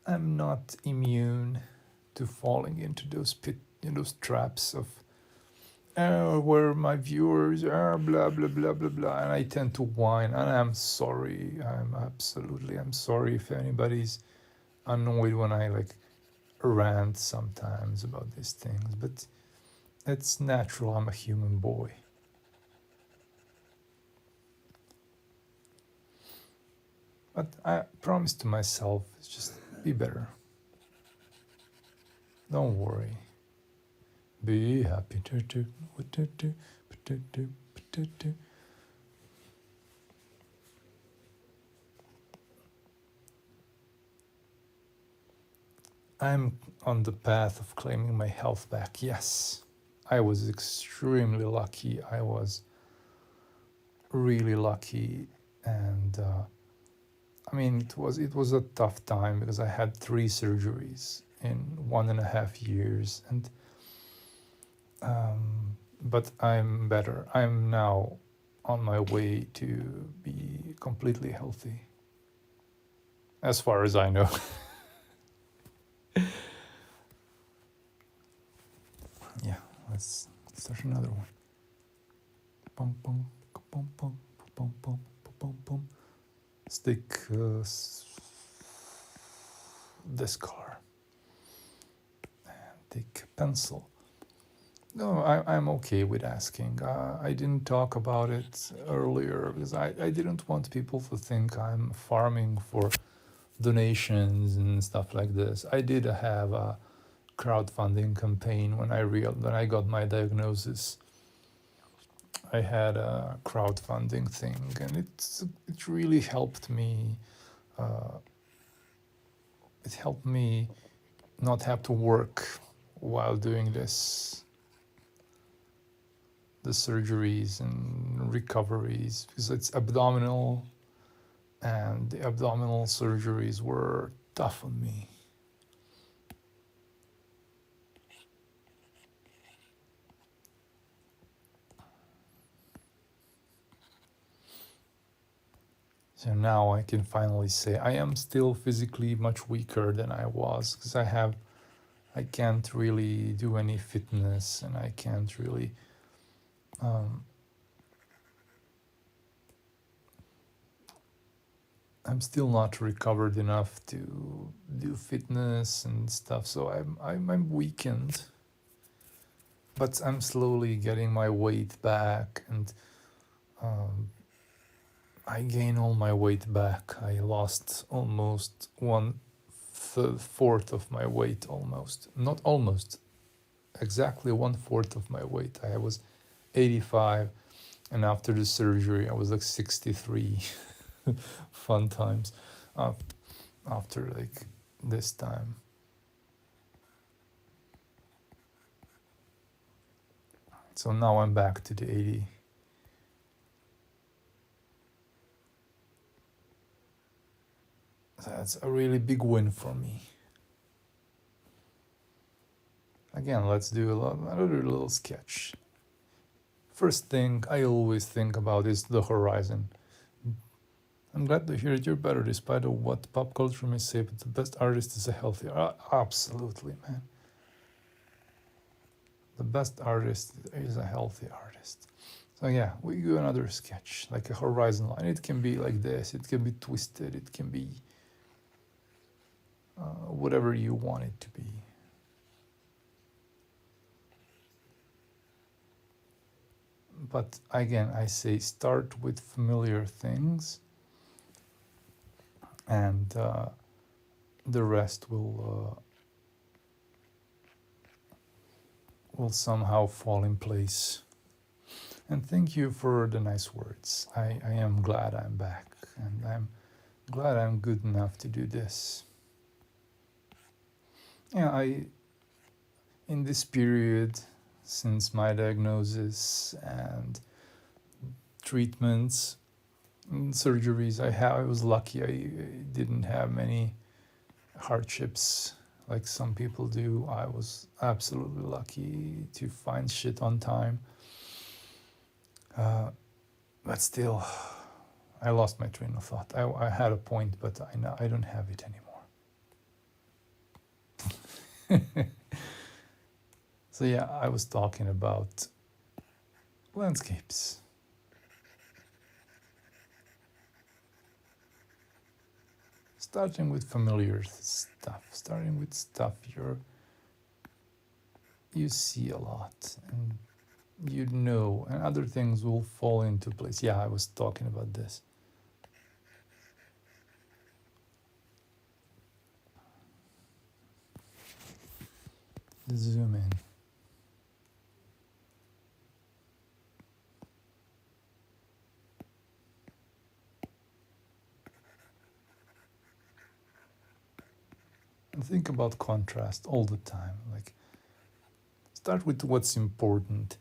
I'm not immune to falling into those traps of where my viewers are, blah blah blah blah blah, and I tend to whine, and I'm sorry. I'm sorry if anybody's annoyed when I like rant sometimes about these things, but it's natural. I'm a human boy. But I promise to myself, it's just be better. Don't worry. Be happy. I'm on the path of claiming my health back. Yes, I was extremely lucky. I was really lucky, and I mean, it was a tough time because I had 3 surgeries in 1.5 years, and but I'm better. I'm now on my way to be completely healthy, as far as I know. Yeah, let's start another one. Pum pum pum pum pum pum pum pum. Stick this color and take pencil. No, I'm okay with asking. I didn't talk about it earlier because I didn't want people to think I'm farming for donations and stuff like this. I did have a crowdfunding campaign when I got my diagnosis. I had a crowdfunding thing, and it really helped me. Uh, it helped me not have to work while doing the surgeries and recoveries, because it's abdominal, and the abdominal surgeries were tough on me. So now I can finally say I am still physically much weaker than I was, because I can't really do any fitness, and I can't really I'm still not recovered enough to do fitness and stuff, so I'm weakened, but I'm slowly getting my weight back, and um, I gain all my weight back. I lost almost 1/4 of my weight, almost. Not almost, exactly 1/4 of my weight. I was 85, and after the surgery, I was like 63. Fun times after like this time. So now I'm back to the 80. That's a really big win for me. Again, let's do another little sketch. First thing I always think about is the horizon. I'm glad to hear that you're better despite of what pop culture may say, but the best artist is a healthy absolutely, man. The best artist is a healthy artist. So yeah, we do another sketch, like a horizon line. It can be like this, it can be twisted, it can be whatever you want it to be. But again, I say start with familiar things, and the rest will will somehow fall in place. And thank you for the nice words. I am glad I'm back, and I'm glad I'm good enough to do this. Yeah, in this period, since my diagnosis and treatments and surgeries I was lucky. I didn't have many hardships like some people do. I was absolutely lucky to find shit on time. But still, I lost my train of thought. I had a point, but I don't have it anymore. So yeah, I was talking about landscapes. Starting with familiar stuff, starting with stuff you see a lot and you know, and other things will fall into place. Yeah, I was talking about this. Zoom in. And think about contrast all the time. Like, start with what's important.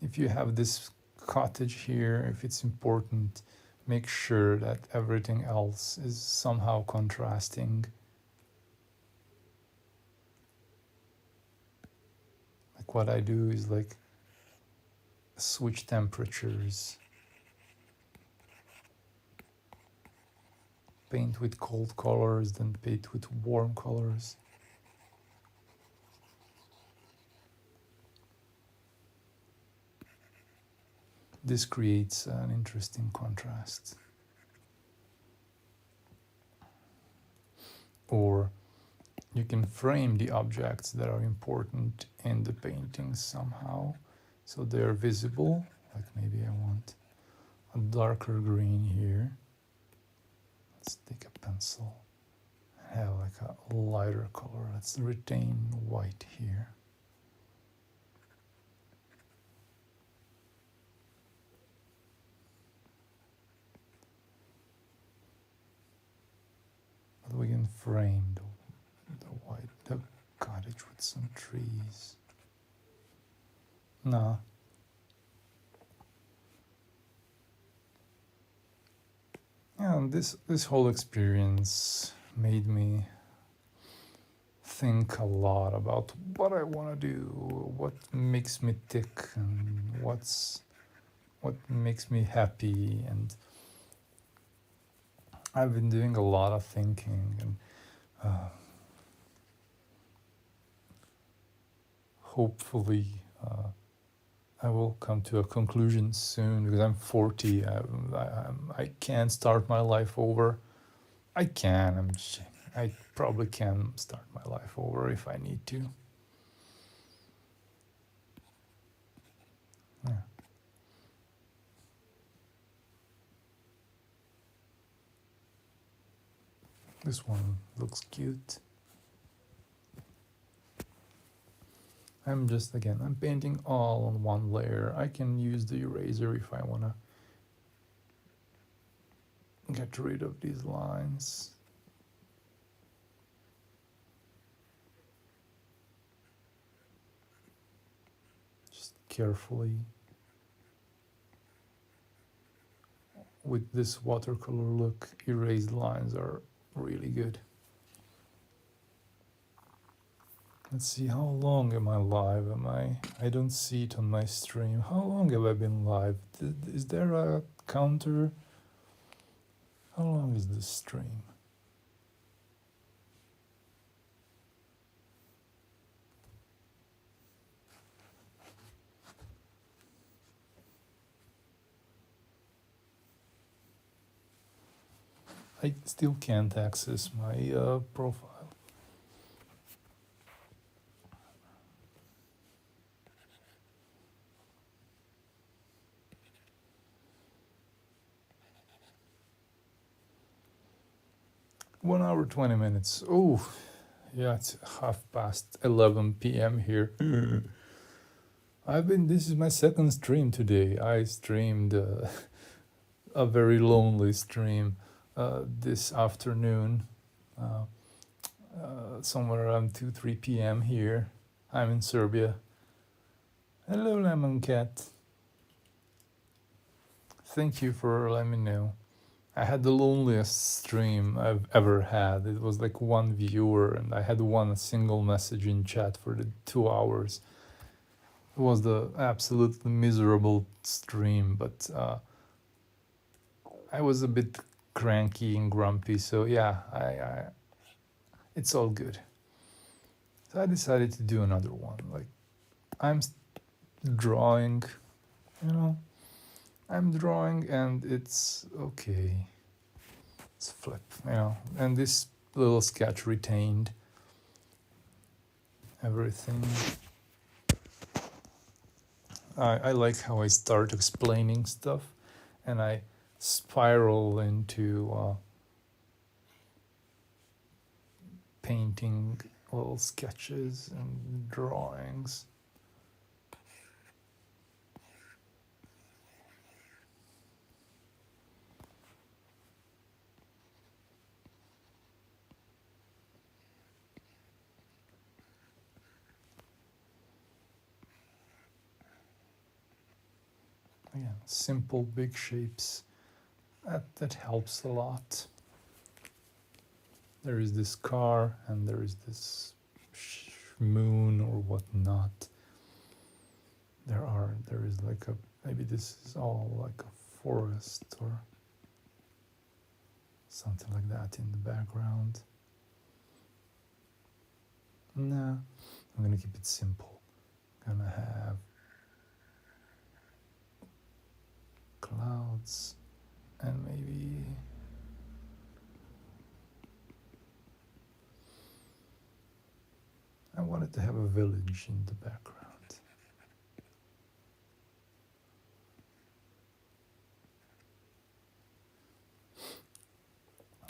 If you have this cottage here, if it's important, make sure that everything else is somehow contrasting. Like what I do is like switch temperatures. Paint with cold colors, then paint with warm colors. This creates an interesting contrast. Or you can frame the objects that are important in the painting somehow, so they're visible. Like maybe I want a darker green here. Let's take a pencil and have like a lighter color. Let's retain white here. But we can frame the cottage with some trees. No. Yeah, and this whole experience made me think a lot about what I want to do, what makes me tick, and what makes me happy. And I've been doing a lot of thinking, and hopefully I will come to a conclusion soon, because I'm 40. I can't start my life over. I can. I probably can start my life over if I need to. Yeah. This one looks cute. I'm painting all on one layer. I can use the eraser if I want to get rid of these lines. Just carefully. With this watercolor look, erased lines are really good. Let's see, how long am I live? I don't see it on my stream. How long have I been live? Is there a counter? How long is this stream? I still can't access my profile. One hour, 20 minutes. Oh, yeah, it's 11:30 p.m. here. This is my second stream today. I streamed a very lonely stream this afternoon, uh, somewhere around 2, 3 p.m. here. I'm in Serbia. Hello, Lemon Cat. Thank you for letting me know. I had the loneliest stream I've ever had. It was like one viewer, and I had one single message in chat for the 2 hours. It was the absolutely miserable stream, but I was a bit cranky and grumpy, so yeah, it's all good. So I decided to do another one. Like, I'm drawing, you know, I'm drawing and it's okay. Let's flip, you know, and this little sketch retained everything. I like how I start explaining stuff and I spiral into painting little sketches and drawings. Again, simple big shapes. That helps a lot. There is this car and there is this moon or whatnot. There is like a, maybe this is all like a forest or something like that in the background. Nah, I'm gonna keep it simple. I'm gonna have clouds and maybe I wanted to have a village in the background.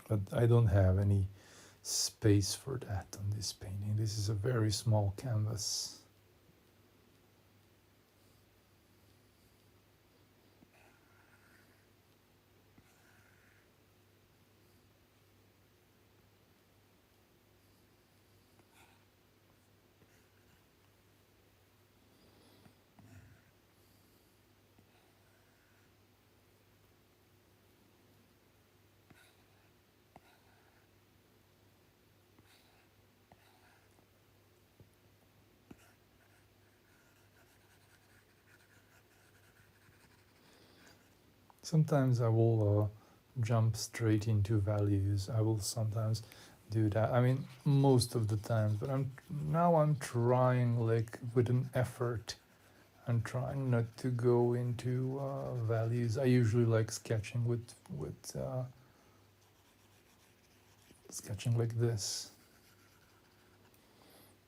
But I don't have any space for that on this painting. This is a very small canvas. Sometimes I will jump straight into values. I will sometimes do that. I mean, most of the time, but I'm trying like with an effort. I'm trying not to go into values. I usually like sketching with sketching like this.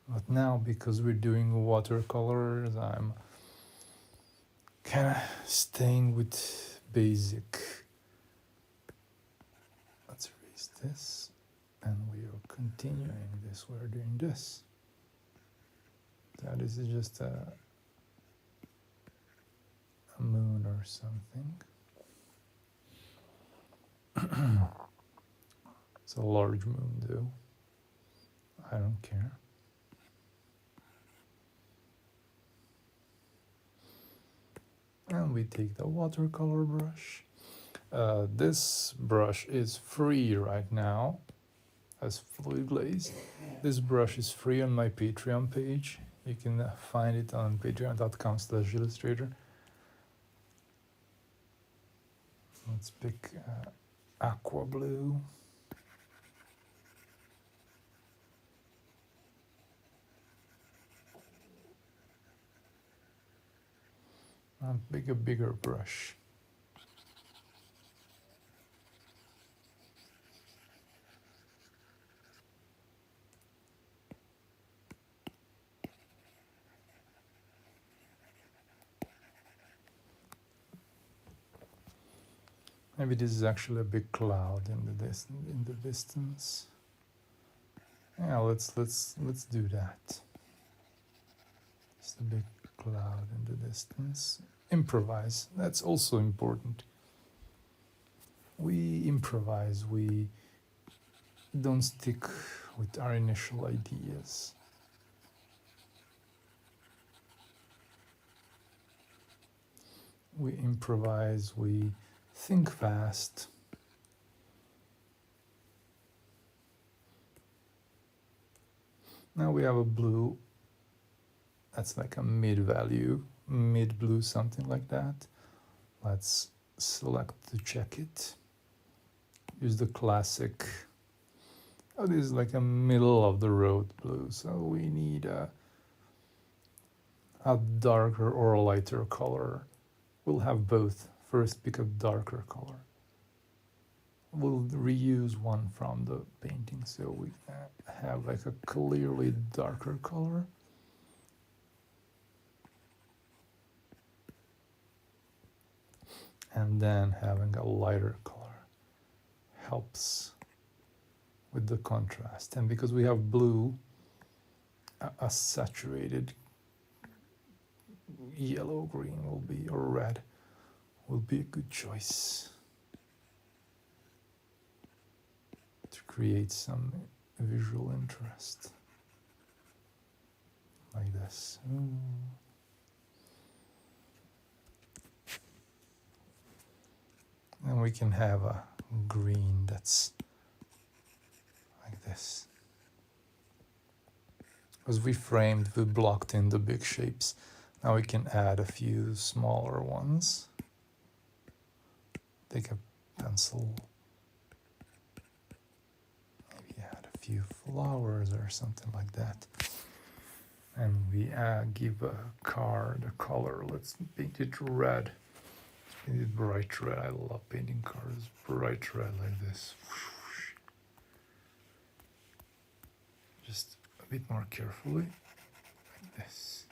But now, because we're doing watercolors, I'm kind of staying with basic. Let's erase this, and we are continuing this. We're doing this. That is just a moon or something. It's a large moon, though. I don't care. And we take the watercolor brush. This brush is free right now as fluid glaze. This brush is free on my Patreon page. You can find it on patreon.com/Zhillustrator. Let's pick aqua blue. And pick a bigger brush. Maybe this is actually a big cloud in the distance. Yeah, let's do that. It's a big cloud in the distance. Improvise, that's also important. We improvise, we don't stick with our initial ideas. We improvise, we think fast. Now we have a blue, that's like a mid value, mid blue, something like that. Let's select to check it. Use the classic, oh, this is like a middle of the road blue, so we need a darker or a lighter color. We'll have both. First pick a darker color. We'll reuse one from the painting, so we have like a clearly darker color. And then having a lighter color helps with the contrast. And because we have blue, a saturated yellow green will be, or red will be a good choice to create some visual interest, like this. And we can have a green that's like this. Because we framed, we blocked in the big shapes. Now we can add a few smaller ones. Take a pencil, maybe add a few flowers or something like that. And we give a car the color. Let's paint it red. Paint it bright red. I love painting cars bright red like this. Just a bit more carefully, like this.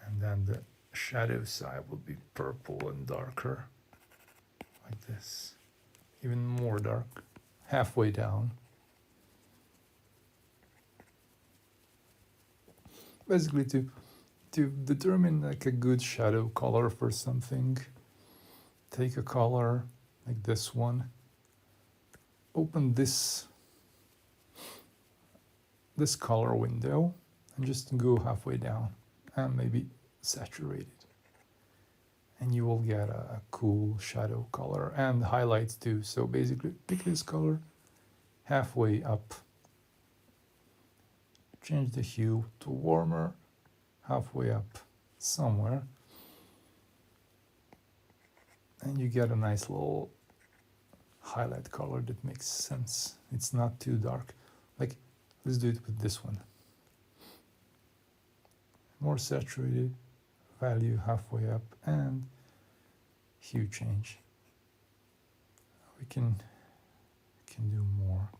And then the shadow side will be purple and darker, like this. Even more dark, halfway down. Basically to determine like a good shadow color for something, take a color like this one, open this color window and just go halfway down and maybe saturate it, and you will get a cool shadow color and highlights too. So basically pick this color, halfway up, change the hue to warmer, halfway up somewhere, and you get a nice little highlight color that makes sense. It's not too dark. Like, let's do it with this one. More saturated, value halfway up, and hue change. We can do more.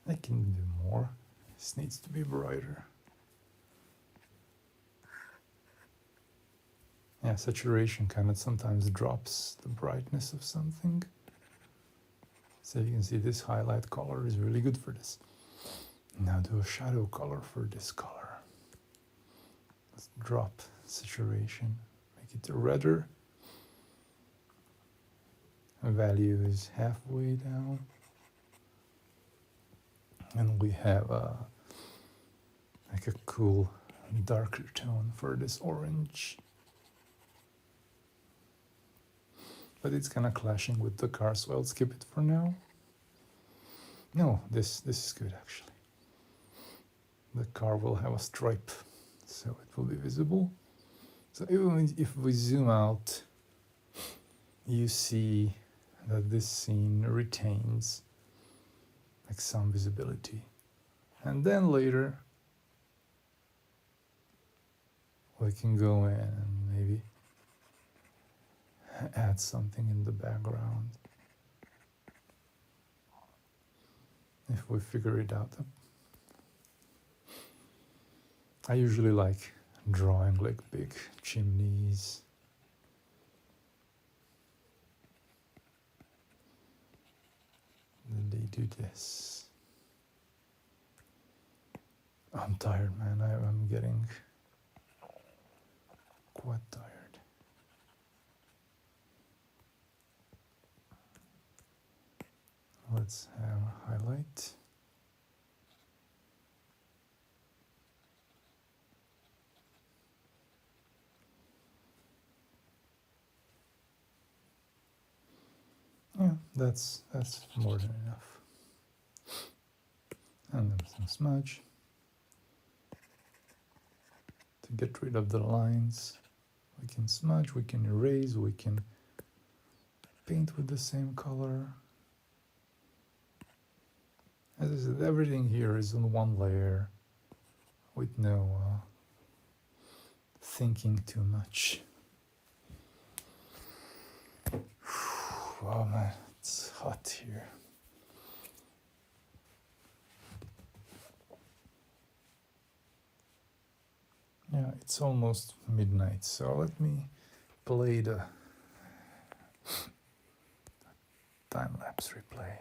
I can do more. This needs to be brighter. Yeah, saturation kind of sometimes drops the brightness of something. So you can see this highlight color is really good for this. Now do a shadow color for this color. Let's drop saturation, make it redder. Value is halfway down. And we have like a cool darker tone for this orange. But it's kind of clashing with the car, so I'll skip it for now. No, this is good actually. The car will have a stripe, so it will be visible. So even if we zoom out, you see that this scene retains like some visibility. And then later, we can go in and maybe add something in the background if we figure it out. I usually like drawing like big chimneys. do this. I'm tired, man. I'm getting quite tired. Let's have a highlight. Yeah, that's more than enough. And then some smudge to get rid of the lines. We can smudge, we can erase, we can paint with the same color. As I said, everything here is on one layer with no thinking too much. Wow, man, it's hot here. Yeah, it's almost midnight, so let me play the time-lapse replay.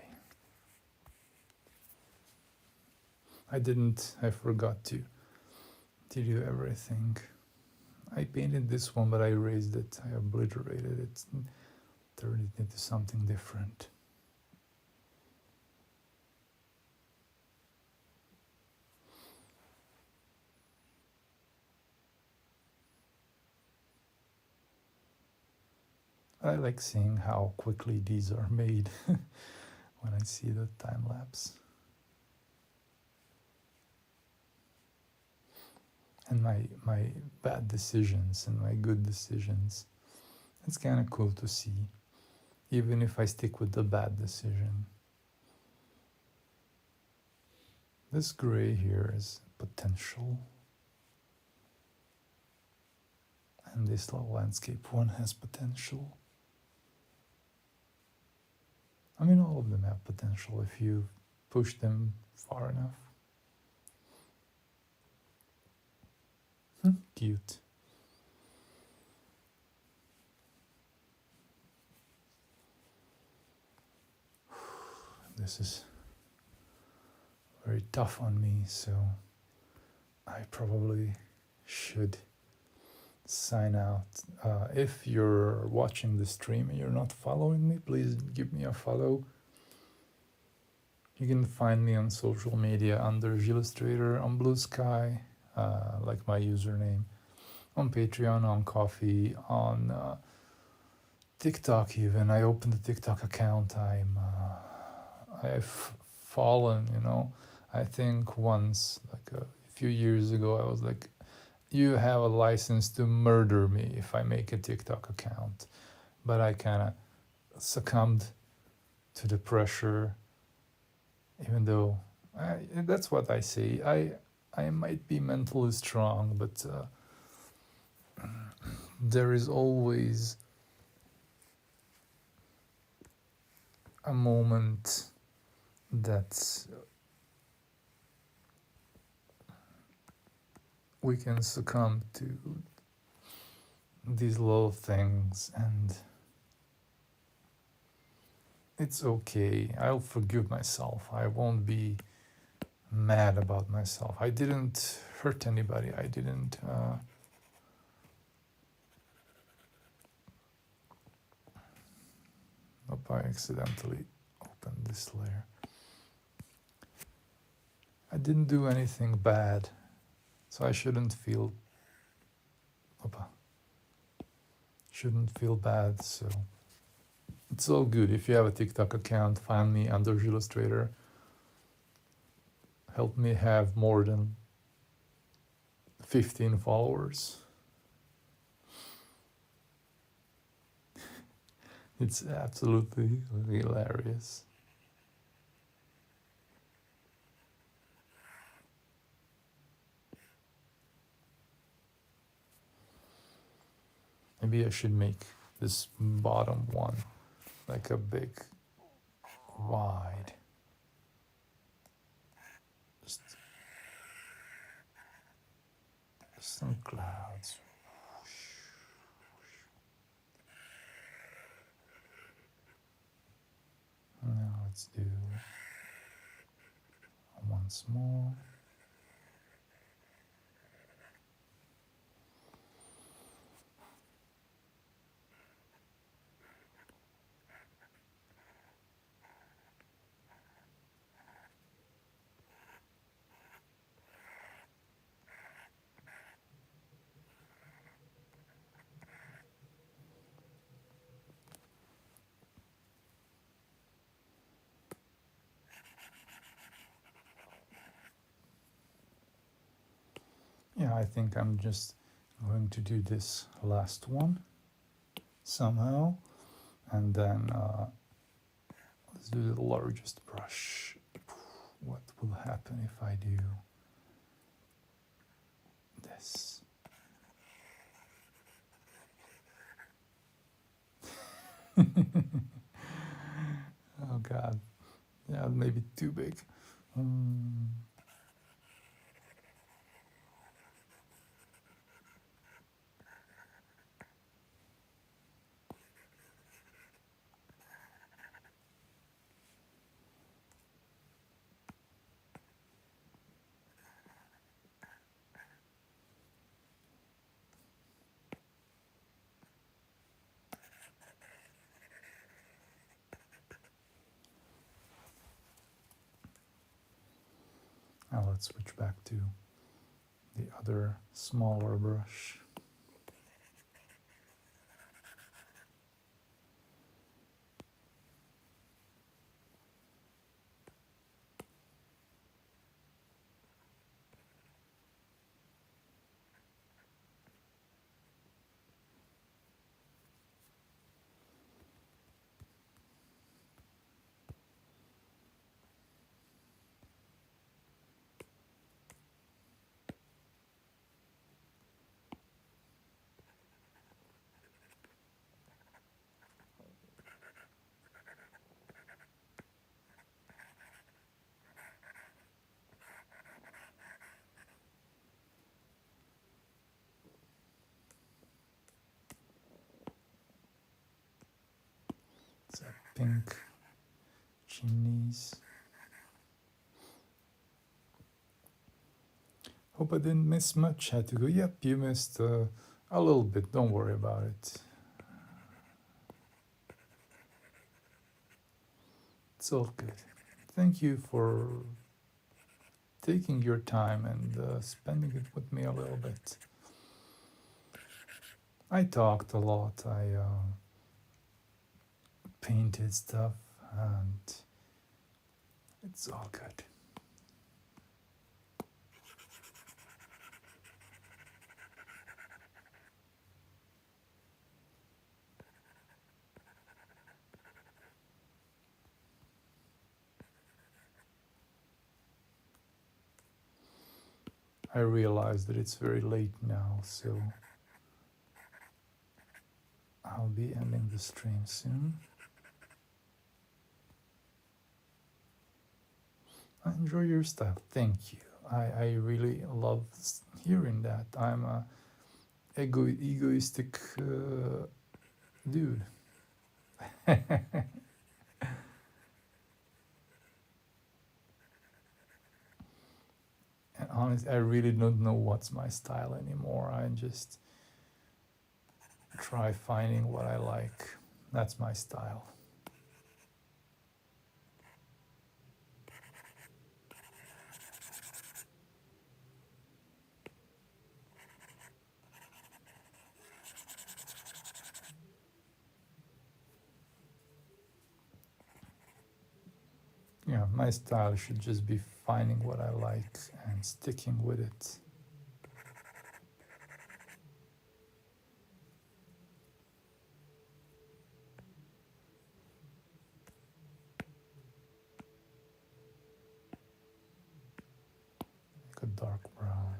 I forgot to do everything. I painted this one, but I erased it, I obliterated it, turned it into something different. I like seeing how quickly these are made when I see the time lapse. And my bad decisions and my good decisions. It's kind of cool to see, even if I stick with the bad decision. This gray here is potential. And this little landscape one has potential. I mean, all of them have potential if you push them far enough. Cute. This is very tough on me, so I probably should sign out. If you're watching the stream and you're not following me, please give me a follow. You can find me on social media under Zhillustrator, on Blue Sky, like my username, on Patreon, on Coffee, on TikTok even. I opened a TikTok account. I've fallen, you know. I think once, like a few years ago, I was like, you have a license to murder me if I make a TikTok account. But I kind of succumbed to the pressure, even though that's what I say. I might be mentally strong, but there is always a moment that we can succumb to these little things, and it's okay. I'll forgive myself. I won't be mad about myself. I didn't hurt anybody. I didn't hope I accidentally opened this layer. I didn't do anything bad, so I shouldn't feel bad. So it's all good. If you have a TikTok account, find me under Zhillustrator. Help me have more than 15 followers. It's absolutely hilarious. Maybe I should make this bottom one like a big wide. Just some clouds. Now let's do once more. Yeah, I think I'm just going to do this last one somehow, and then let's do the largest brush. What will happen if I do this? Oh God, yeah, maybe too big. Mm. Now let's switch back to the other smaller brush. It's a pink chimneys. Hope I didn't miss much. Had to go. Yep, you missed a little bit. Don't worry about it. It's all good. Thank you for taking your time and spending it with me a little bit. I talked a lot. I painted stuff, and it's all good. I realize that it's very late now, so I'll be ending the stream soon. I enjoy your style. Thank you. I really love hearing that. I'm a egoistic dude. And honestly, I really don't know what's my style anymore. I just try finding what I like. That's my style. Yeah, my style should just be finding what I like and sticking with it. Like a dark brown.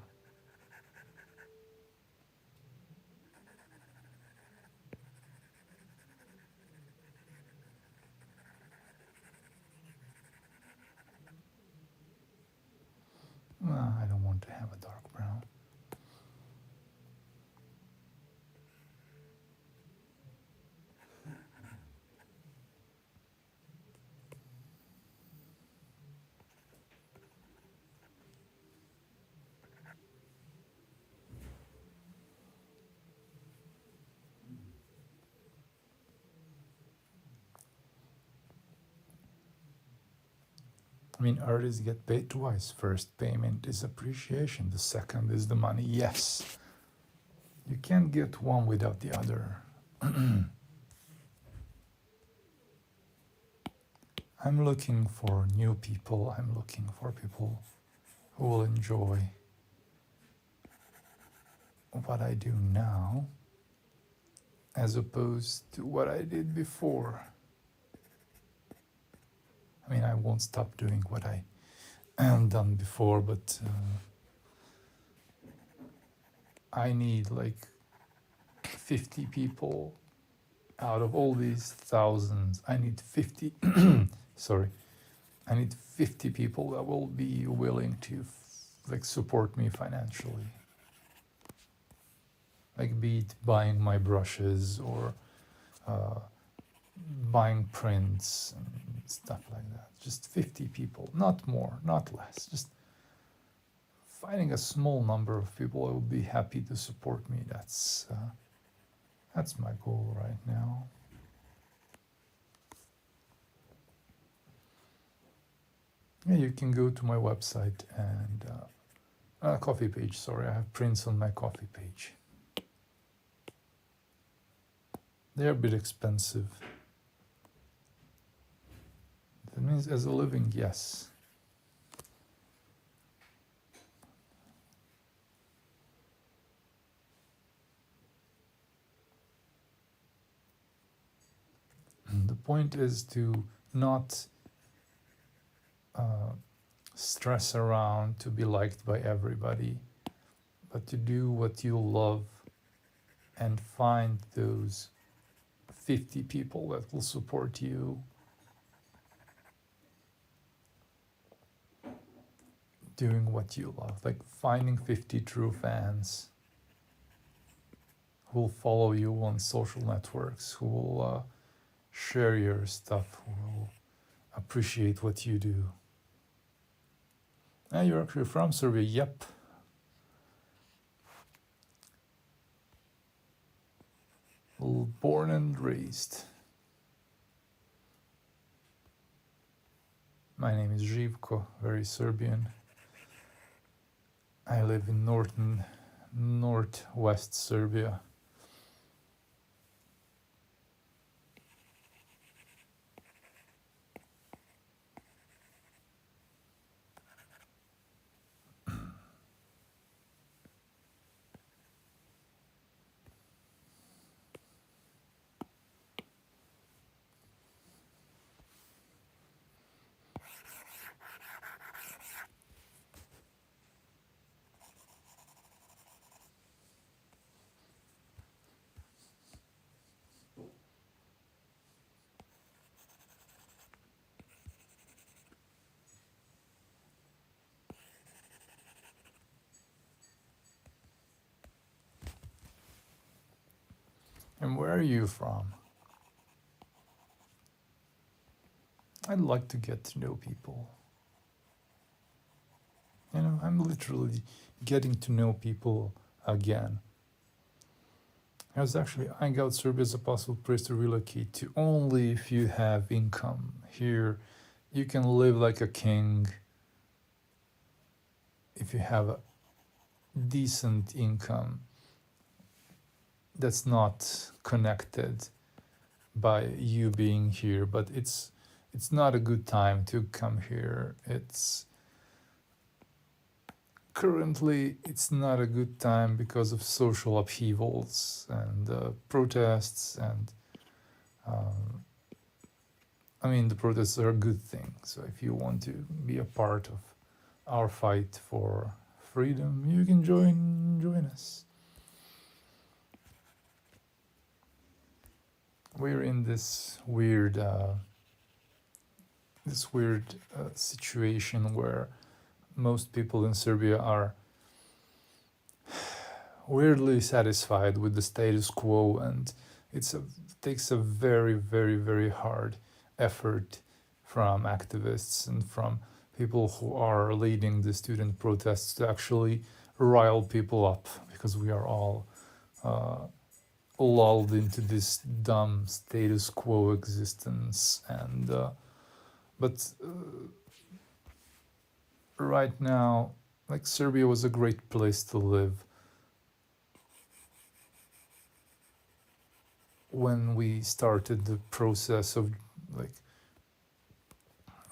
I don't want to have a dark brown. I mean, artists get paid twice. First payment is appreciation, the second is the money. Yes, you can't get one without the other. I'm looking for new people. I'm looking for people who will enjoy what I do now as opposed to what I did before. I mean, I won't stop doing what I done before, but I need like 50 people out of all these thousands. I need 50 sorry, I need 50 people that will be willing to like support me financially, like be it buying my brushes or uh, buying prints and stuff like that. Just 50 people, not more, not less. Just finding a small number of people who will be happy to support me. That's my goal right now. Yeah, you can go to my website and coffee page. Sorry, I have prints on my coffee page. They're a bit expensive. That means as a living, yes. The point is to not stress around to be liked by everybody, but to do what you love and find those 50 people that will support you doing what you love. Like finding 50 true fans who will follow you on social networks, who will share your stuff, who will appreciate what you do. Ah, you're actually from Serbia? Yep. Born and raised. My name is Živko, very Serbian. I live in northwest Serbia. And where are you from? I'd like to get to know people. You know, I'm literally getting to know people again. I was actually eyeing out Serbia as a possible place to relocate to only if you have income. Here, you can live like a king if you have a decent income that's not connected by you being here. But it's not a good time to come here. Currently, it's not a good time because of social upheavals and protests. And I mean, the protests are a good thing. So if you want to be a part of our fight for freedom, you can join us. We're in this weird situation where most people in Serbia are weirdly satisfied with the status quo, and it takes a very, very, very hard effort from activists and from people who are leading the student protests to actually rile people up, because we are all lulled into this dumb status quo existence. And but right now, like Serbia was a great place to live when we started the process of like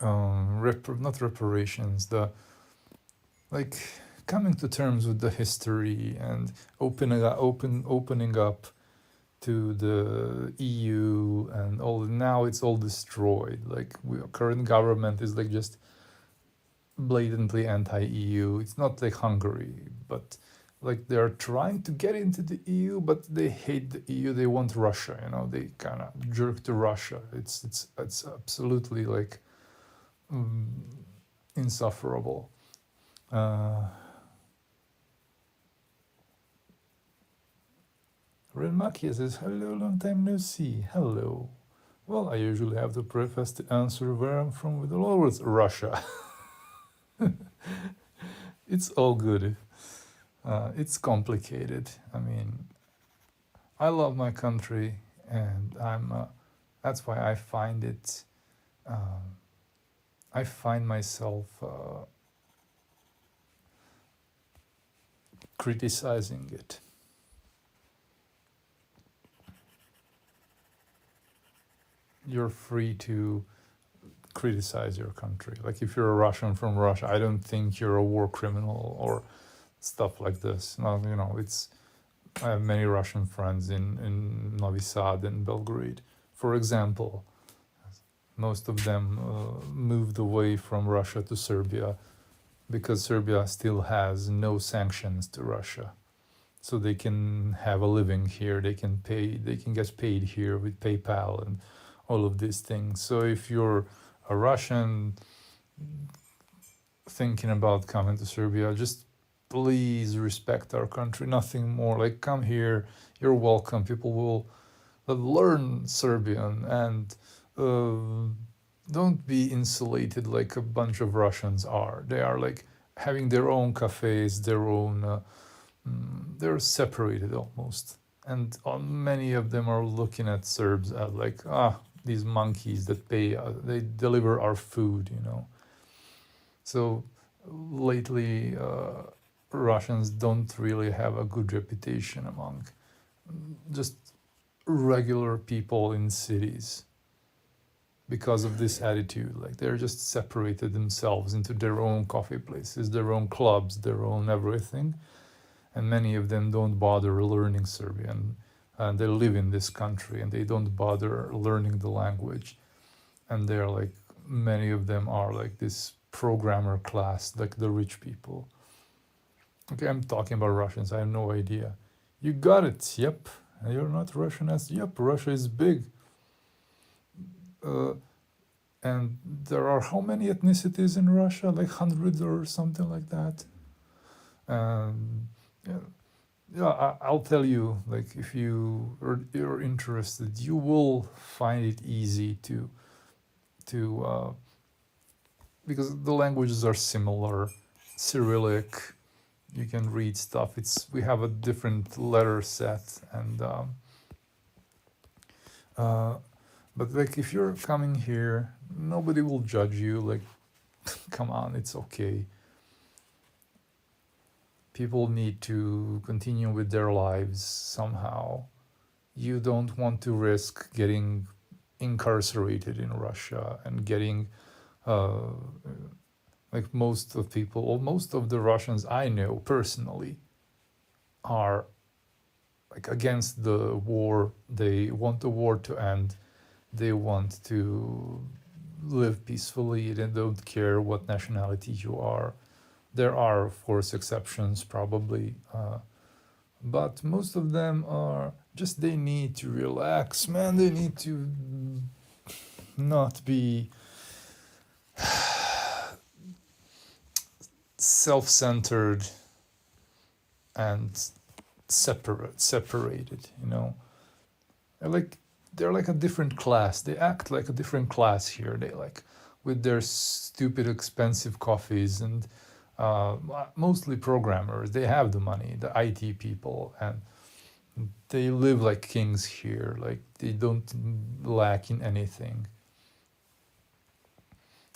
not reparations, the like coming to terms with the history and opening up to the EU and all. Now it's all destroyed. Like current government is like just blatantly anti-EU. It's not like Hungary, but like they're trying to get into the EU, but they hate the EU. They want Russia. You know, they kind of jerk to Russia. It's absolutely like insufferable. Red Makia says, hello, long time no see. Hello. Well, I usually have to preface the answer where I'm from with all words Russia. It's all good. It's complicated. I mean, I love my country, and that's why I find it. I find myself criticizing it. You're free to criticize your country. Like if you're a Russian from Russia, I don't think you're a war criminal or stuff like this. No, you know, I have many Russian friends in Novi Sad and Belgrade, for example. Most of them moved away from Russia to Serbia because Serbia still has no sanctions to Russia. So they can have a living here, they can get paid here with PayPal and all of these things. So if you're a Russian thinking about coming to Serbia, just please respect our country, nothing more. Like, come here, you're welcome. People will learn Serbian and don't be insulated like a bunch of Russians are. They are like having their own cafes, their own, they're separated almost. And many of them are looking at Serbs as like, these monkeys that they deliver our food, you know. So lately, Russians don't really have a good reputation among just regular people in cities because of this attitude. Like they're just separated themselves into their own coffee places, their own clubs, their own everything. And many of them don't bother learning Serbian. And they live in this country and they don't bother learning the language. And they're like, many of them are like this programmer class, like the rich people. Okay, I'm talking about Russians, I have no idea. You got it, yep. You're not Russian as, yep, Russia is big. And there are how many ethnicities in Russia? Like hundreds or something like that. Yeah, I'll tell you, like if you're interested, you will find it easy to because the languages are similar. Cyrillic, you can read stuff. We have a different letter set, and but like if you're coming here, nobody will judge you. Like, come on, it's okay. People need to continue with their lives somehow. You don't want to risk getting incarcerated in Russia and getting like most of the Russians I know personally are like against the war. They want the war to end. They want to live peacefully. They don't care what nationality you are. There are, of course, exceptions probably, but most of them are just, they need to relax, man. They need to not be self-centered and separated, you know. They're like a different class. They act like a different class here. They like with their stupid expensive coffees and mostly programmers. They have the money, the IT people, and they live like kings here. Like they don't lack in anything.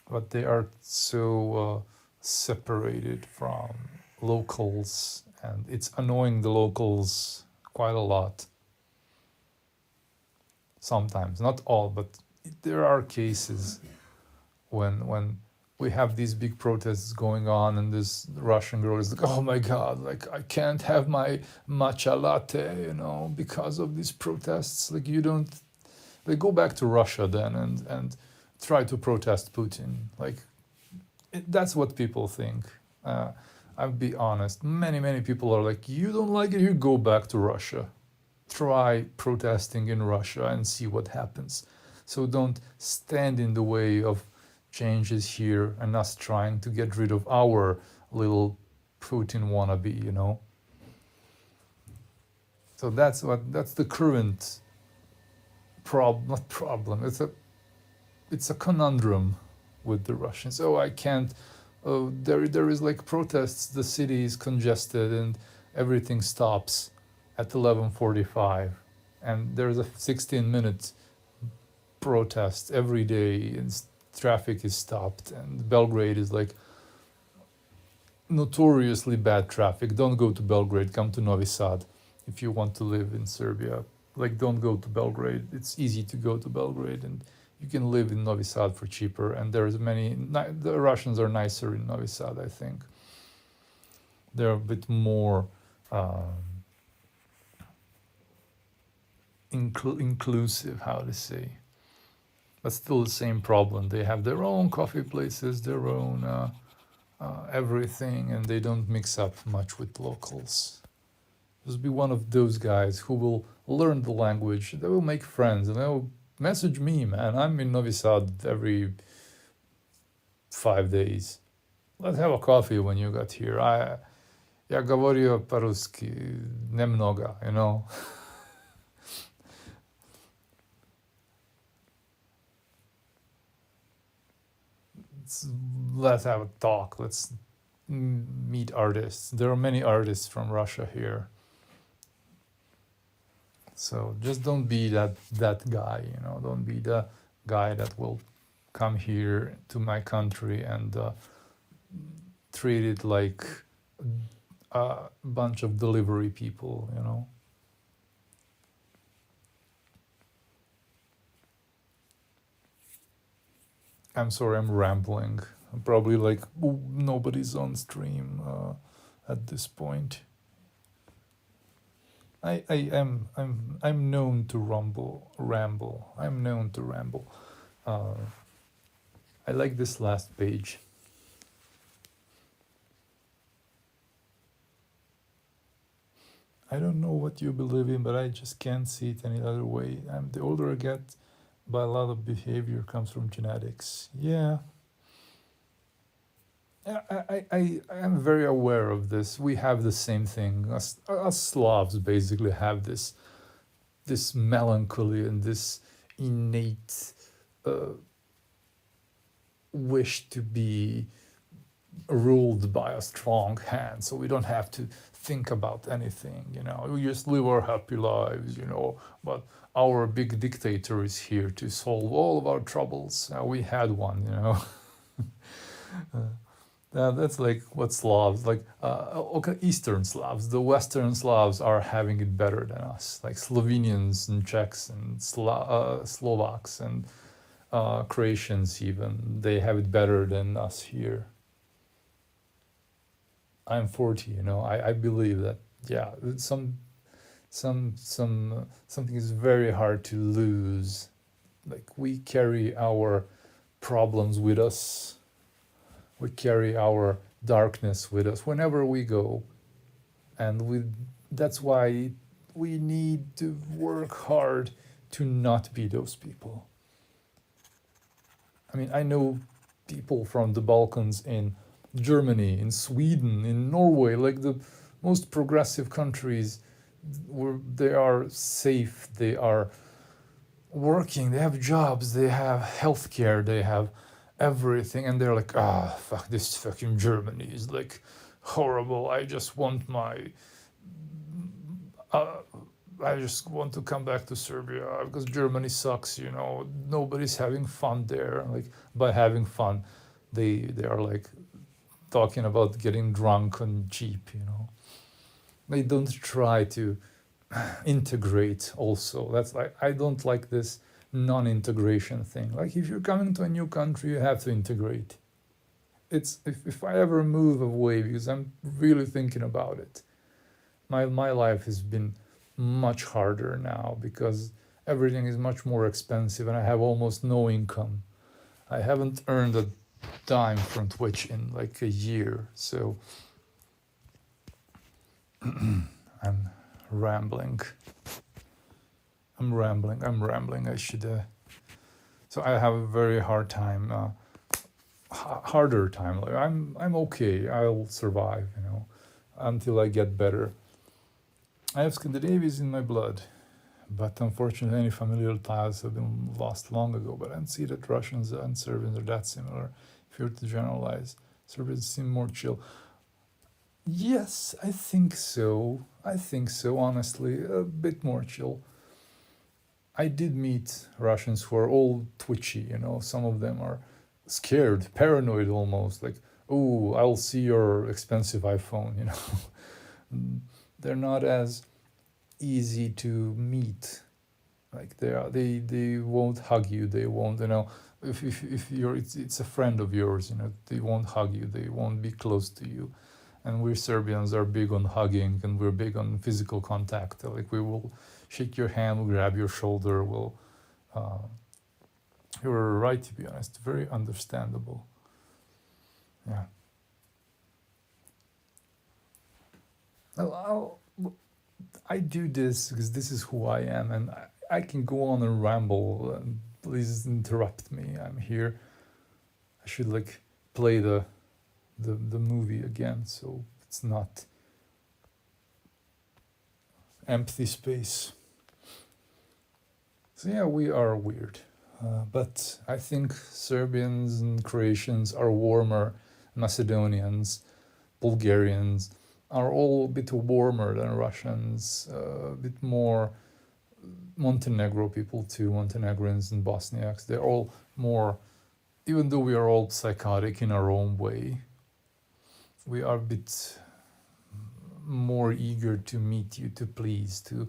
But they are so separated from locals, and it's annoying the locals quite a lot sometimes, not all, but there are cases when we have these big protests going on and this Russian girl is like, oh my god, like I can't have my matcha latte, because of these protests. Like, you don't, like, go back to Russia then and try to protest Putin. Like, that's what people think. I'll be honest, many people are like, you don't like it here, go back to Russia, try protesting in Russia and see what happens. So don't stand in the way of changes here and us trying to get rid of our little Putin wannabe. So that's the current not problem. It's a conundrum with the Russians. Oh, I can't. Oh, there is like protests. The city is congested and everything stops at 11:45, and there's a 16-minute protest every day, and traffic is stopped. And Belgrade is like notoriously bad traffic. Don't go to Belgrade. Come to Novi Sad if you want to live in Serbia. Like, don't go to Belgrade. It's easy to go to Belgrade, and you can live in Novi Sad for cheaper. And there's the Russians are nicer in Novi Sad, I think. They're a bit more inclusive, how to say. But still the same problem. They have their own coffee places, their own everything, and they don't mix up much with locals. Just be one of those guys who will learn the language, they will make friends, and they will message me, man. I'm in Novi Sad every 5 days. Let's have a coffee when you got here. Я говорю по-русски немного, Let's have a talk. Let's meet artists. There are many artists from Russia here. So just don't be that guy, Don't be the guy that will come here to my country and treat it like a bunch of delivery people, I'm sorry, I'm rambling. I'm probably like, nobody's on stream at this point. I'm known to ramble. I'm known to ramble. I like this last page. I don't know what you believe in, but I just can't see it any other way. The older I get, but a lot of behavior comes from genetics. Yeah. I am very aware of this. We have the same thing. Us Slavs basically have this melancholy and this innate wish to be ruled by a strong hand, so we don't have to think about anything. We just live our happy lives. But our big dictator is here to solve all of our troubles. We had one. That's like what Slavs, like Eastern Slavs. The Western Slavs are having it better than us, like Slovenians and Czechs and Slovaks and Croatians even. They have it better than us here. I'm 40, I believe that, yeah, something is very hard to lose. Like, we carry our problems with us. We carry our darkness with us whenever we go. And that's why we need to work hard to not be those people. I mean, I know people from the Balkans in Germany, in Sweden, in Norway, like the most progressive countries, where they are safe, they are working, they have jobs, they have healthcare, they have everything, and they're like, fuck, this fucking Germany is like horrible. I just want I just want to come back to Serbia because Germany sucks. Nobody's having fun there. Like, by having fun, they are like talking about getting drunk and cheap, you know. They don't try to integrate also. That's like, I don't like this non-integration thing. Like if you're coming to a new country, you have to integrate. It's if I ever move away, because I'm really thinking about it, my life has been much harder now because everything is much more expensive and I have almost no income. I haven't earned a dime from Twitch in like a year, so I'm rambling. I'm rambling. I should. So I have a very hard time, harder time. Like I'm okay. I'll survive, you know, until I get better. I have Scandinavians in my blood, but unfortunately, any familial ties have been lost long ago. But I don't see that Russians and Serbians are that similar. If you were to generalize, Serbians seem more chill. Yes, I think so. Honestly, a bit more chill. I did meet Russians who are all twitchy, you know. Some of them are scared, paranoid almost, like, oh, I'll see your expensive iPhone, you know. They're not as easy to meet. Like they won't hug you. They won't, you know. If you're, it's a friend of yours, you know. They won't hug you. They won't be close to you. And we Serbians are big on hugging, and we're big on physical contact. Like we will shake your hand, we'll grab your shoulder. We'll. You're right, to be honest. Very understandable. Yeah. I do this because this is who I am, and I can go on and ramble. And please interrupt me. I'm here. I should like play the movie again, so it's not empty space. So yeah, we are weird, but I think Serbians and Croatians are warmer. Macedonians, Bulgarians are all a bit warmer than Russians, a bit more. Montenegro people too, Montenegrins and Bosniaks, they're all more, even though we are all psychotic in our own way, we are a bit more eager to meet you, to please, to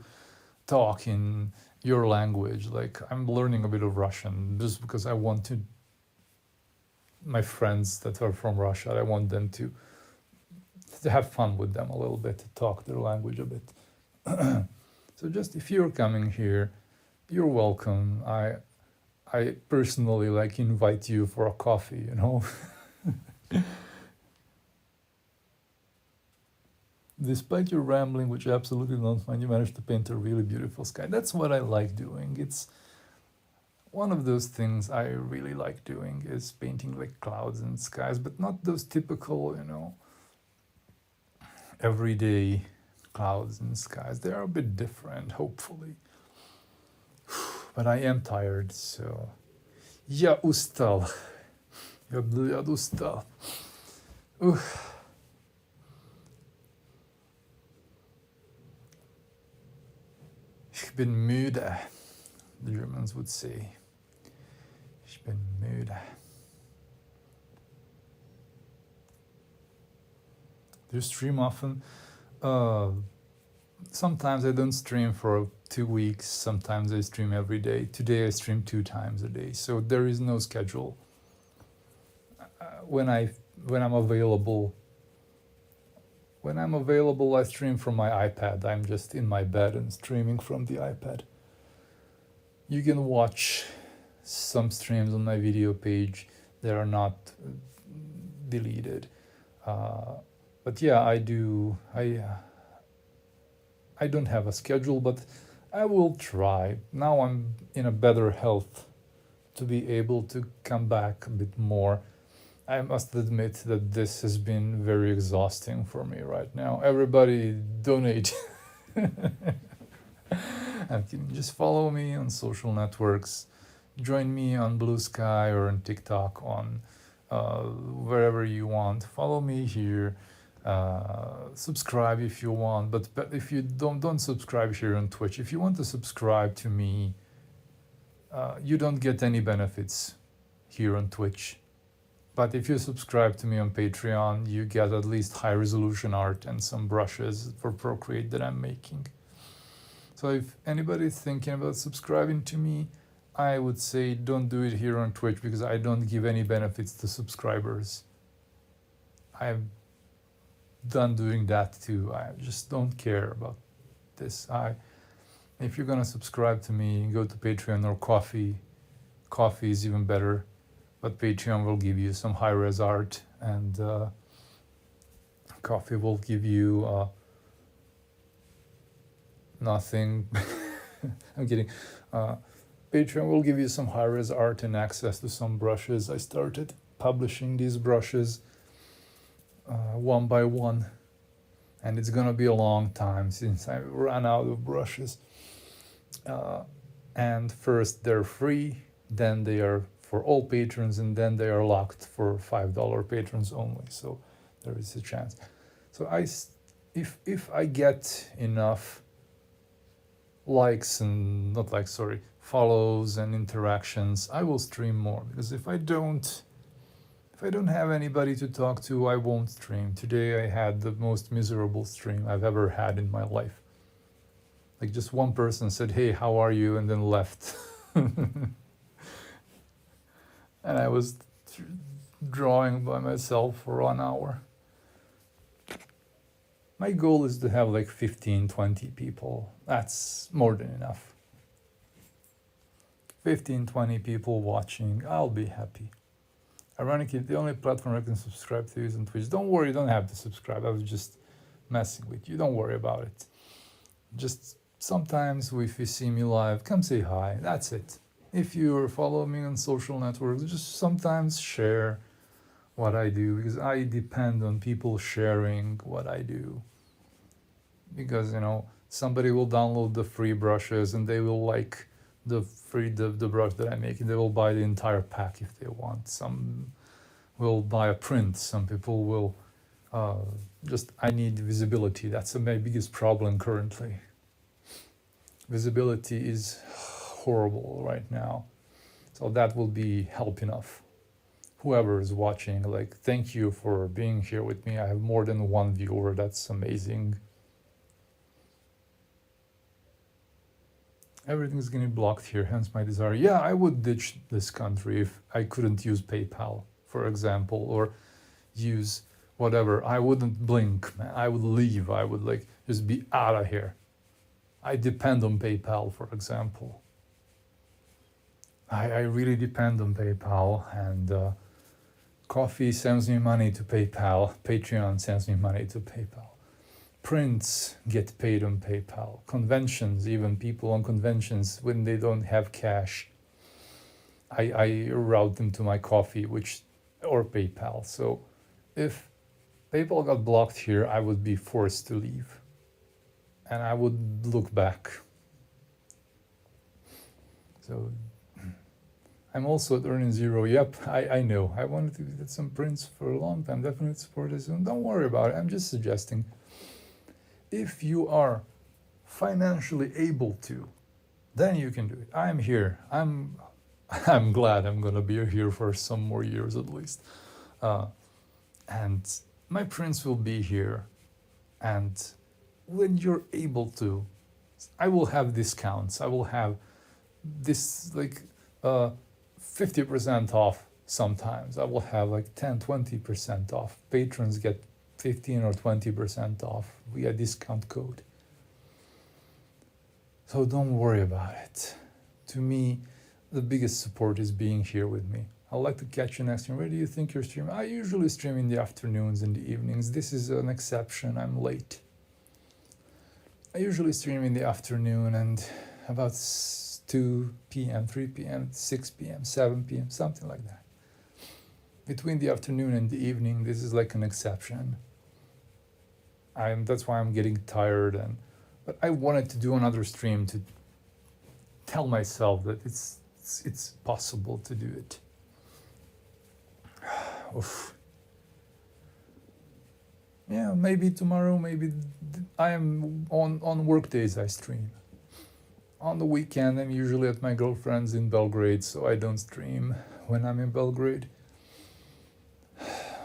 talk in your language. Like I'm learning a bit of Russian just because I want to, my friends that are from Russia, I want them to have fun with them a little bit, to talk their language a bit. So just if you're coming here, you're welcome. I personally like invite you for a coffee, you know. Despite your rambling, which I absolutely don't find, you managed to paint a really beautiful sky. That's what I like doing. It's one of those things I really like doing, is painting like clouds and skies, but not those typical, you know, everyday clouds and skies. They are a bit different, hopefully. But I am tired, so... Я устал. Я устал. Ich bin müde, the Germans would say. Ich bin müde. Do you stream often? Sometimes I don't stream for 2 weeks. Sometimes I stream every day. Today I stream 2 times a day. So there is no schedule. When I'm available, I stream from my iPad. I'm just in my bed and streaming from the iPad. You can watch some streams on my video page. They are not deleted. But yeah, I do. I don't have a schedule, but I will try. Now I'm in a better health to be able to come back a bit more. I must admit that this has been very exhausting for me right now. Everybody donate. And just follow me on social networks. Join me on Blue Sky or on TikTok, on wherever you want. Follow me here. Subscribe if you want, but if you don't subscribe here on Twitch. If you want to subscribe to me, you don't get any benefits here on Twitch. But if you subscribe to me on Patreon, you get at least high resolution art and some brushes for Procreate that I'm making. So if anybody's thinking about subscribing to me, I would say don't do it here on Twitch because I don't give any benefits to subscribers. I've done doing that too. I just don't care about this. If you're gonna subscribe to me, go to Patreon or Coffee. Coffee is even better, but Patreon will give you some high-res art, and Coffee will give you nothing. I'm kidding. Patreon will give you some high-res art and access to some brushes. I started publishing these brushes one by one, and it's gonna be a long time since I ran out of brushes. And first they're free, then they are for all patrons, and then they are locked for $5 patrons only. So there is a chance. So if I get enough likes and not likes, sorry, follows and interactions, I will stream more. Because if I don't have anybody to talk to, I won't stream. Today I had the most miserable stream I've ever had in my life. Like just one person said, "Hey, how are you?" and then left. And I was drawing by myself for 1 hour. My goal is to have like 15, 20 people. That's more than enough. 15, 20 people watching, I'll be happy. Ironically, the only platform I can subscribe to is on Twitch. Don't worry, you don't have to subscribe. I was just messing with you. Don't worry about it. Just sometimes if you see me live, come say hi. That's it. If you follow me on social networks, just sometimes share what I do, because I depend on people sharing what I do. Because, you know, somebody will download the free brushes and they will like the brush that I make, and they will buy the entire pack if they want. Some will buy a print. Some people will I need visibility. That's my biggest problem currently. Visibility is horrible right now. So that will be help enough. Whoever is watching, like, thank you for being here with me. I have more than one viewer. That's amazing. Everything's getting blocked here, hence my desire. Yeah, I would ditch this country if I couldn't use PayPal, for example, or use whatever. I wouldn't blink, man. I would leave. I would like just be out of here. I depend on PayPal, for example. I really depend on PayPal, and Coffee sends me money to PayPal. Patreon sends me money to PayPal. Prints get paid on PayPal. Conventions, even people on conventions, when they don't have cash, I route them to my Coffee, or PayPal. So if PayPal got blocked here, I would be forced to leave. And I would look back. So I'm also at Earning Zero. Yep, I know. I wanted to get some prints for a long time. Definitely support this. And don't worry about it. I'm just suggesting. If you are financially able to, then you can do it. I'm here. I'm glad I'm gonna be here for some more years at least. And my prints will be here. And when you're able to, I will have discounts. I will have this like 50% off sometimes. I will have like 10, 20% off. Patrons get 15 or 20% off via discount code. So don't worry about it. To me, the biggest support is being here with me. I'd like to catch you next stream. Where do you think you're streaming? I usually stream in the afternoons and the evenings. This is an exception. I'm late. I usually stream in the afternoon and about 2 p.m., 3 p.m., 6 p.m., 7 p.m., something like that. Between the afternoon and the evening, this is like an exception. That's why I'm getting tired, but I wanted to do another stream to tell myself that it's possible to do it. Oof. Yeah, maybe tomorrow, maybe I am on work days I stream. On the weekend, I'm usually at my girlfriend's in Belgrade, so I don't stream when I'm in Belgrade.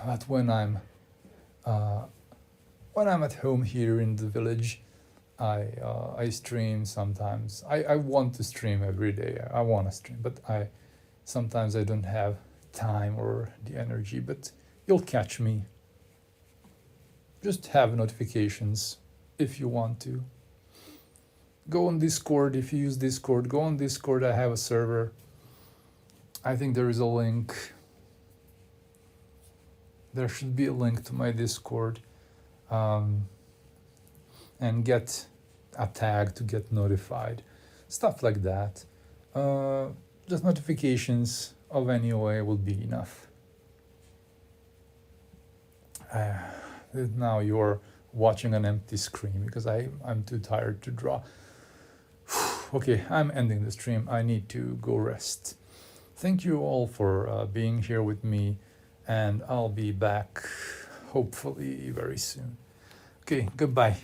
But when I'm at home here in the village, I stream sometimes. I want to stream every day. I want to stream, but sometimes I don't have time or the energy. But you'll catch me. Just have notifications if you want to. Go on Discord if you use Discord. Go on Discord. I have a server. I think there is a link. There should be a link to my Discord. And get a tag to get notified. Stuff like that. Just notifications of any way will be enough. Now you're watching an empty screen because I'm too tired to draw. Okay, I'm ending the stream. I need to go rest. Thank you all for being here with me, and I'll be back hopefully very soon. Okay, goodbye.